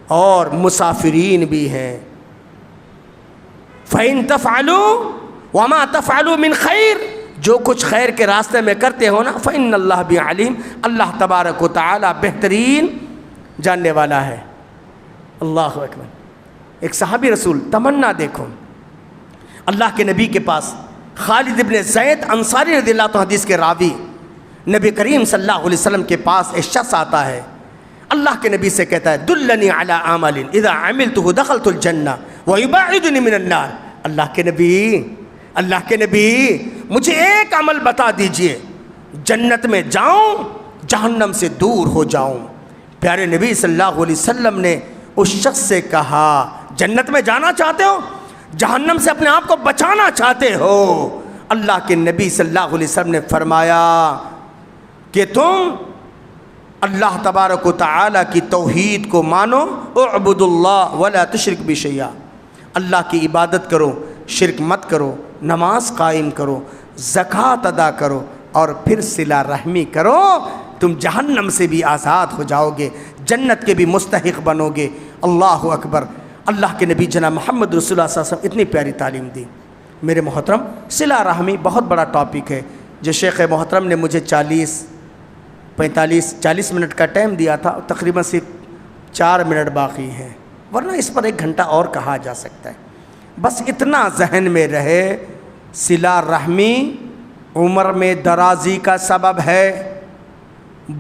اور مسافرین بھی ہیں۔ فَإِن تَفْعَلُوا، وما تفعلوا من خیر، جو کچھ خیر کے راستے میں کرتے ہو نا، فإن اللہ بھی علیم، اللہ تبارک و تعالی بہترین جاننے والا ہے۔ اللہ اکبر۔ ایک صحابی رسول، تمنا دیکھو، اللہ کے نبی کے پاس خالد ابن زید انصاری رضی اللہ عنہ حدیث کے راوی، نبی کریم صلی اللہ علیہ وسلم کے پاس ایک شخص آتا ہے، اللہ کے نبی سے کہتا ہے دلنی علی عمل اذا عملته دخلت الجنہ ویباعدنی من النار۔ اللہ کے نبی مجھے ایک عمل بتا دیجئے، جنت میں جاؤں جہنم سے دور ہو جاؤں۔ پیارے نبی صلی اللہ علیہ وسلم نے اس شخص سے کہا جنت میں جانا چاہتے ہو، جہنم سے اپنے آپ کو بچانا چاہتے ہو؟ اللہ کے نبی صلی اللہ علیہ وسلم نے فرمایا کہ تم اللہ تبارک و تعالی کی توحید کو مانو، اعبد اللہ ولا تشرک بہ شیئا، اللہ کی عبادت کرو، شرک مت کرو، نماز قائم کرو، زکوٰۃ ادا کرو، اور پھر صلہ رحمی کرو، تم جہنم سے بھی آزاد ہو جاؤ گے، جنت کے بھی مستحق بنو گے۔ اللہ اکبر۔ اللہ کے نبی جناب محمد رسول اللہ صلی اللہ علیہ وسلم اتنی پیاری تعلیم دی۔ میرے محترم، صلہ رحمی بہت بڑا ٹاپک ہے، جو شیخ محترم نے مجھے 40 منٹ کا ٹائم دیا تھا، تقریباً صرف 4 منٹ باقی ہیں، ورنہ اس پر 1 گھنٹہ اور کہا جا سکتا ہے۔ بس اتنا ذہن میں رہے، صلہ رحمی عمر میں درازی کا سبب ہے،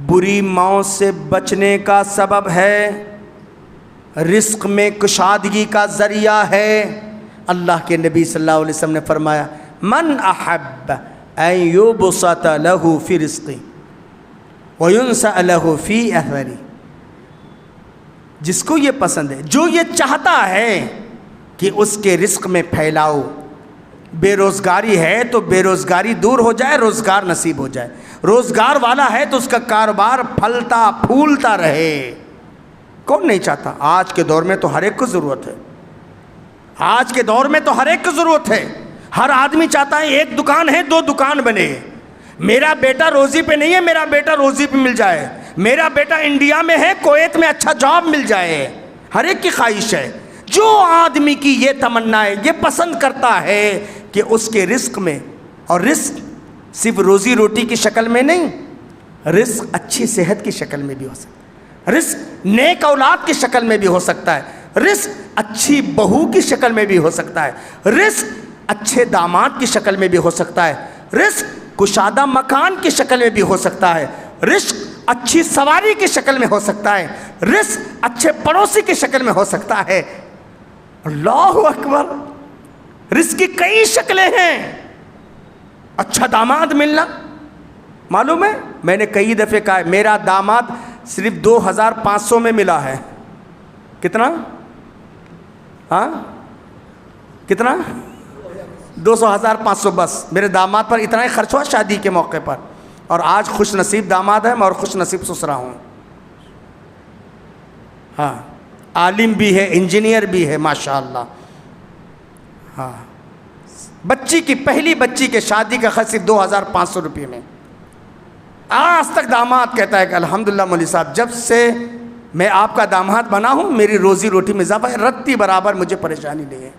بری موت سے بچنے کا سبب ہے، رزق میں کشادگی کا ذریعہ ہے۔ اللہ کے نبی صلی اللہ علیہ وسلم نے فرمایا من احب ان یبسط له فی رزقی وینسأ له فی اثری، جس کو یہ پسند ہے، جو یہ چاہتا ہے کہ اس کے رزق میں پھیلاؤ، بے روزگاری ہے تو بے روزگاری دور ہو جائے، روزگار نصیب ہو جائے، روزگار والا ہے تو اس کا کاروبار پھلتا پھولتا رہے۔ کون نہیں چاہتا؟ آج کے دور میں تو ہر ایک کو ضرورت ہے، آج کے دور میں تو ہر ایک کو ضرورت ہے، ہر آدمی چاہتا ہے ایک دکان ہے 2 دکان بنے، میرا بیٹا روزی پہ نہیں ہے، میرا بیٹا روزی پہ مل جائے، میرا بیٹا انڈیا میں ہے، کویت میں اچھا جاب مل جائے، ہر ایک کی خواہش ہے۔ جو آدمی کی یہ تمنا ہے، یہ پسند کرتا ہے کہ اس کے رزق میں، اور رزق صرف روزی روٹی کی شکل میں نہیں، رزق اچھی صحت کی شکل میں بھی ہو سکتا ہے، رزق نیک اولاد کی شکل میں بھی ہو سکتا ہے، رزق اچھی بہو کی شکل میں بھی ہو سکتا ہے، رزق اچھے داماد کی شکل میں بھی ہو سکتا ہے، رزق کشادہ مکان کی شکل میں بھی ہو سکتا ہے، رزق اچھی سواری کی شکل میں ہو سکتا ہے، رزق اچھے پڑوسی کی شکل میں ہو سکتا ہے۔ اللہ اکبر۔ رزق کی کئی شکلیں ہیں۔ اچھا داماد ملنا، معلوم ہے میں نے کئی دفعہ کہا ہے میرا داماد صرف 2500 میں ملا ہے۔ کتنا؟ ہاں کتنا؟ 200,500 بس میرے داماد پر اتنا ہی خرچ ہوا شادی کے موقع پر، اور آج خوش نصیب داماد ہے میں اور خوش نصیب سسرا ہوں۔ ہاں عالم بھی ہے، انجینئر بھی ہے ماشاءاللہ۔ ہاں بچی کی پہلی بچی کے شادی کا خرچ صرف 2,500 روپے میں۔ آج تک داماد کہتا ہے کہ الحمدللہ مولوی صاحب جب سے میں آپ کا داماد بنا ہوں میری روزی روٹی میں اضافہ ہے، رتی برابر مجھے پریشانی نہیں ہے۔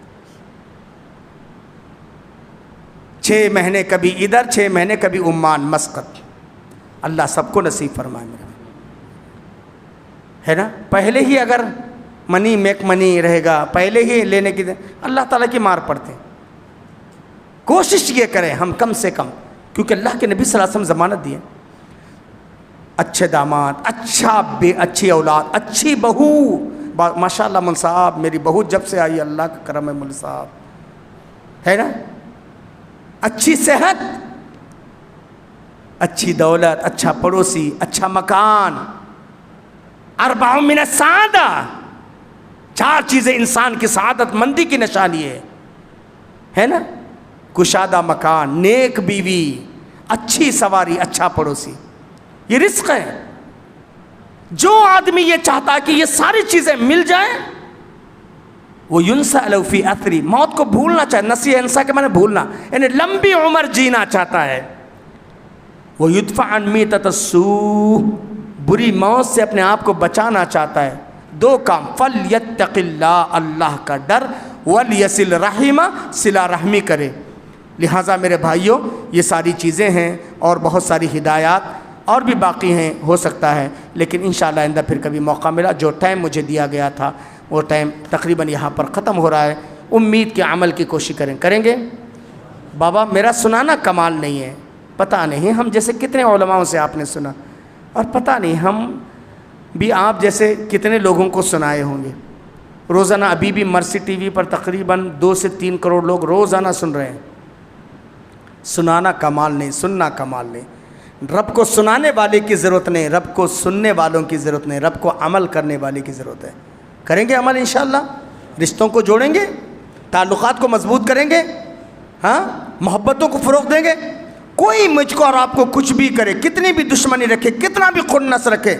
6 مہینے کبھی ادھر، 6 مہینے کبھی عمان مسقط، اللہ سب کو نصیب فرمائے میرا، ہے نا۔ پہلے ہی اگر منی میک منی رہے گا، پہلے ہی لینے کی اللہ تعالیٰ کی مار پڑتے ہیں۔ کوشش یہ کریں ہم کم سے کم، کیونکہ اللہ کے نبی صلی اللہ علیہ وسلم ضمانت دیے، اچھے داماد، اچھی اولاد، اچھی بہو۔ ماشاءاللہ مول صاحب میری بہو جب سے آئی اللہ کا کرم ہے مول صاحب، ہے نا۔ اچھی صحت، اچھی دولت، اچھا پڑوسی، اچھا مکان۔ 4 من السعادہ، 4 چیزیں انسان کی سعادت مندی کی نشانی ہے نا۔ کشادہ مکان، نیک بیوی، اچھی سواری، اچھا پڑوسی، یہ رزق ہے۔ جو آدمی یہ چاہتا ہے کہ یہ ساری چیزیں مل جائیں، وہ ينسأ له فی اثری، موت کو بھولنا چاہے، نسی انسا کے معنی بھولنا، یعنی لمبی عمر جینا چاہتا ہے۔ وہ یدفع عن میتۃ السوء، بری موت سے اپنے آپ کو بچانا چاہتا ہے۔ 2 کام، فلیتق اللہ، اللہ کا ڈر، ولیصل رحمہ، صلہ رحمی کرے۔ لہٰذا میرے بھائیوں یہ ساری چیزیں ہیں اور بہت ساری ہدایات اور بھی باقی ہیں، ہو سکتا ہے، لیکن انشاءاللہ آئندہ پھر کبھی موقع ملا۔ جو ٹائم مجھے دیا گیا تھا وہ ٹائم تقریباً یہاں پر ختم ہو رہا ہے۔ امید کے عمل کی کوشش کریں گے۔ بابا میرا سنانا کمال نہیں ہے، پتہ نہیں ہم جیسے کتنے علماء سے آپ نے سنا، اور پتہ نہیں ہم بھی آپ جیسے کتنے لوگوں کو سنائے ہوں گے۔ روزانہ ابھی بھی مرسی ٹی وی پر تقریباً 2 سے 3 کروڑ لوگ روزانہ سن رہے ہیں۔ سنانا کمال نہیں، سننا کمال نہیں۔ رب کو سنانے والے کی ضرورت نہیں، رب کو سننے والوں کی ضرورت نہیں، رب کو عمل کرنے والے کی ضرورت ہے۔ کریں گے عمل انشاءاللہ، رشتوں کو جوڑیں گے، تعلقات کو مضبوط کریں گے، ہاں محبتوں کو فروغ دیں گے۔ کوئی مجھ کو اور آپ کو کچھ بھی کرے، کتنی بھی دشمنی رکھے، کتنا بھی خنس رکھے،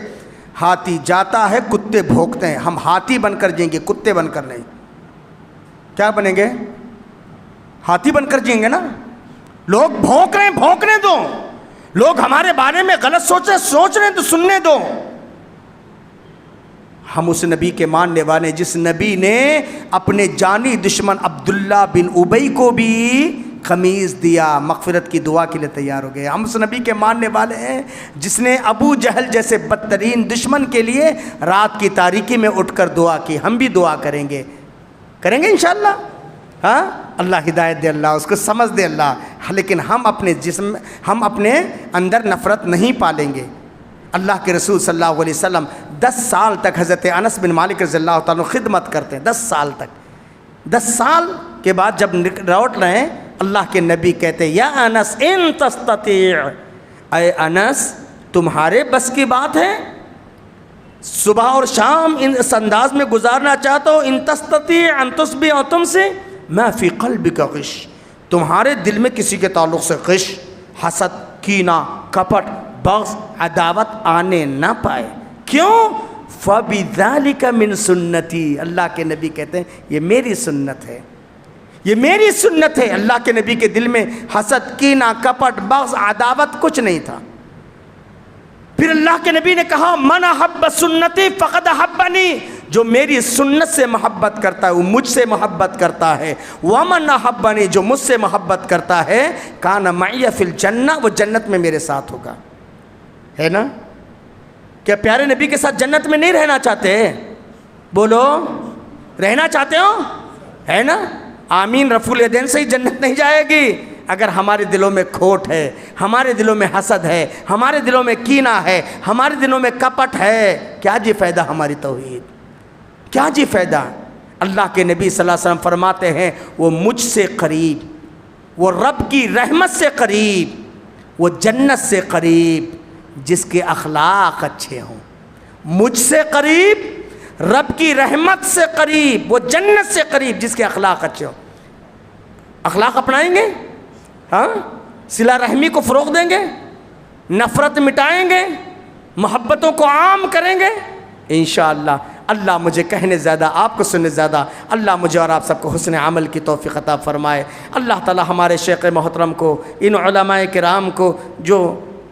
ہاتھی جاتا ہے کتے بھونکتے ہیں، ہم ہاتھی بن کر جئیں گے، کتے بن کر نہیں۔ کیا بنیں گے؟ ہاتھی بن کر جئیں گے نا۔ لوگ بھونک رہے ہیں، بھونکنے دو۔ لوگ ہمارے بارے میں غلط سوچ رہے ہیں تو سننے دو۔ ہم اس نبی کے ماننے والے جس نبی نے اپنے جانی دشمن عبداللہ بن ابی کو بھی قمیض دیا، مغفرت کی دعا کے لیے تیار ہو گئے۔ ہم اس نبی کے ماننے والے ہیں جس نے ابو جہل جیسے بدترین دشمن کے لیے رات کی تاریکی میں اٹھ کر دعا کی۔ ہم بھی دعا کریں گے انشاءاللہ۔ ہاں اللہ ہدایت دے، اللہ اس کو سمجھ دے اللہ، لیکن ہم اپنے اندر نفرت نہیں پالیں گے۔ اللہ کے رسول صلی اللہ علیہ وسلم 10 سال تک حضرت انس بن مالک رضی اللہ تعالیٰ خدمت کرتے ہیں، 10 سال تک۔ 10 سال کے بعد جب لوٹ رہے ہیں، اللہ کے نبی کہتے ہیں یا انس ان تستطیع، اے انس تمہارے بس کی بات ہے، صبح اور شام اس انداز میں گزارنا چاہتا ہو، ان تستطیع ان تصبح تم سے ما فی قلبک غش، تمہارے دل میں کسی کے تعلق سے غش، حسد، کینہ، کپٹ، بغض، عداوت آنے نہ پائے۔ کیوں؟ فَبِذَلِكَ مِن سُنَّتِي، اللہ کے نبی کہتے ہیں یہ میری سنت ہے، یہ میری سنت ہے۔ اللہ کے نبی کے دل میں حسد، کینہ، کپٹ، بغض، عداوت کچھ نہیں تھا۔ پھر اللہ کے نبی نے کہا من احب سنتی فقد احبنی، جو میری سنت سے محبت کرتا ہے وہ مجھ سے محبت کرتا ہے، ومن احبنی، جو مجھ سے محبت کرتا ہے کان معی فی الجنہ، وہ جنت میں میرے ساتھ ہوگا۔ ہے نا؟ کیا پیارے نبی کے ساتھ جنت میں نہیں رہنا چاہتے؟ بولو رہنا چاہتے ہو؟ ہے نا؟ آمین رفع الیدین سے ہی جنت نہیں جائے گی۔ اگر ہمارے دلوں میں کھوٹ ہے، ہمارے دلوں میں حسد ہے، ہمارے دلوں میں کینہ ہے، ہمارے دلوں میں کپٹ ہے، کیا جی فائدہ ہماری توحید؟ کیا جی فائدہ؟ اللہ کے نبی صلی اللہ علیہ وسلم فرماتے ہیں وہ مجھ سے قریب، وہ رب کی رحمت سے قریب، وہ جنت سے قریب جس کے اخلاق اچھے ہوں۔ مجھ سے قریب، رب کی رحمت سے قریب، وہ جنت سے قریب جس کے اخلاق اچھے ہوں۔ اخلاق اپنائیں گے؟ ہاں صلہ رحمی کو فروغ دیں گے، نفرت مٹائیں گے، محبتوں کو عام کریں گے انشاءاللہ۔ اللہ مجھے کہنے زیادہ، آپ کو سننے زیادہ، اللہ مجھے اور آپ سب کو حسن عمل کی توفیق عطا فرمائے۔ اللہ تعالی ہمارے شیخ محترم کو، ان علماء کرام کو جو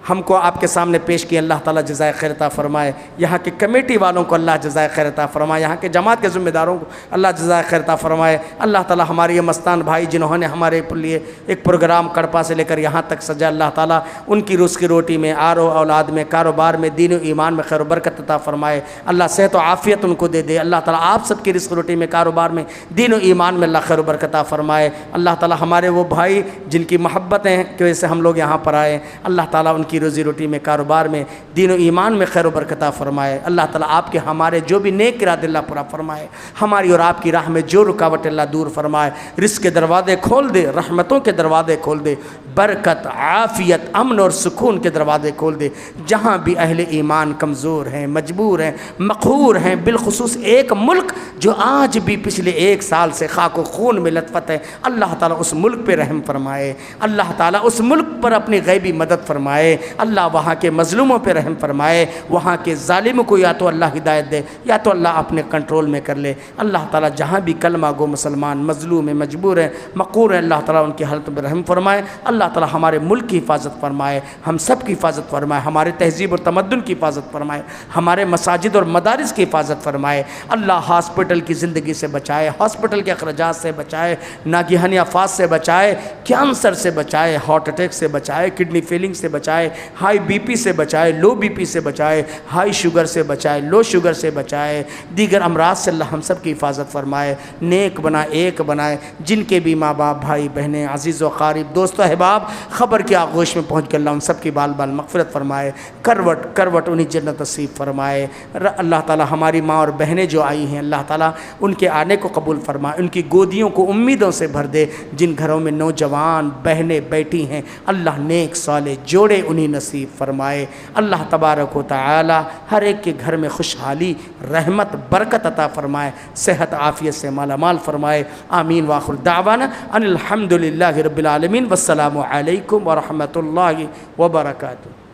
ہم کو آپ کے سامنے پیش کیا، اللہ تعالیٰ جزائے خیر عطا فرمائے۔ یہاں کے کمیٹی والوں کو اللہ جزائے خیر عطا فرمائے، یہاں کے جماعت کے ذمہ داروں کو اللہ جزائے خیر عطا فرمائے۔ اللہ تعالیٰ ہمارے یہ مستان بھائی جنہوں نے ہمارے لیے ایک پروگرام کڑپا سے لے کر یہاں تک سجا، اللہ تعالیٰ ان کی روز کی روٹی میں، آرو اولاد میں، کاروبار میں، دین و ایمان میں خیر و برکت عطا فرمائے۔ اللہ صحت و عافیت ان کو دے دے۔ اللہ تعالیٰ آپ سب کی رزق روٹی میں، کاروبار میں، دین و ایمان میں اللہ خیر و برکت عطا فرمائے۔ اللہ تعالیٰ ہمارے وہ بھائی جن کی محبتیں کی وجہ سے ہم لوگ یہاں پر آئے، اللہ تعالیٰ ان کی روزی روٹی میں، کاروبار میں، دین و ایمان میں خیر و برکت عطا فرمائے۔ اللہ تعالیٰ آپ کے ہمارے جو بھی نیک ارادے اللہ پورا فرمائے، ہماری اور آپ کی راہ میں جو رکاوٹ اللہ دور فرمائے، رزق کے دروازے کھول دے، رحمتوں کے دروازے کھول دے، برکت، عافیت، امن اور سکون کے دروازے کھول دے۔ جہاں بھی اہل ایمان کمزور ہیں، مجبور ہیں، مقہور ہیں، بالخصوص ایک ملک جو آج بھی پچھلے 1 سال سے خاک و خون میں لطفت ہے، اللہ تعالیٰ اس ملک پہ رحم فرمائے، اللہ تعالیٰ اس ملک پر اپنی غیبی مدد فرمائے، اللہ وہاں کے مظلوموں پہ رحم فرمائے، وہاں کے ظالم کو یا تو اللہ ہدایت دے یا تو اللہ اپنے کنٹرول میں کر لے۔ اللہ تعالیٰ جہاں بھی کلمہ گو مسلمان مظلوم ہیں، مجبور ہیں، مقہور ہیں، اللہ تعالیٰ ان کی حالت میں رحم فرمائے۔ اللہ تعالیٰ ہمارے ملک کی حفاظت فرمائے، ہم سب کی حفاظت فرمائے، ہمارے تہذیب اور تمدن کی حفاظت فرمائے، ہمارے مساجد اور مدارس کی حفاظت فرمائے۔ اللہ ہاسپٹل کی زندگی سے بچائے، ہاسپٹل کے اخراجات سے بچائے، ناگہانی آفات سے بچائے، کینسر سے بچائے، ہارٹ اٹیک سے بچائے، کڈنی فیلنگ سے بچائے، ہائی بی پی سے بچائے، لو بی پی سے بچائے، ہائی شوگر سے بچائے، لو شوگر سے بچائے، دیگر امراض سے اللہ ہم سب کی حفاظت فرمائے، نیک بنا ایک بنائے۔ جن کے بھی ماں باپ، بھائی بہنیں، عزیز و قارب، دوست و احباب خبر کے آغوش میں پہنچ کر اللہ ان سب کی بال بال مغفرت فرمائے، کروٹ کروٹ انہیں جنت نصیب فرمائے۔ اللہ تعالیٰ ہماری ماں اور بہنیں جو آئی ہیں، اللہ تعالیٰ ان کے آنے کو قبول فرمائے، ان کی گودیوں کو امیدوں سے بھر دے۔ جن گھروں میں نوجوان بہنیں بیٹھی ہیں، اللہ نیک صالح جوڑے انہیں نصیب فرمائے۔ اللہ تبارک و تعالی ہر ایک کے گھر میں خوشحالی، رحمت، برکت عطا فرمائے، صحت عافیت سے مالا مال فرمائے۔ آمین وآخر دعوانا ان الحمد للہ رب العالمین، والسلام علیکم ورحمۃ اللہ وبرکاتہ۔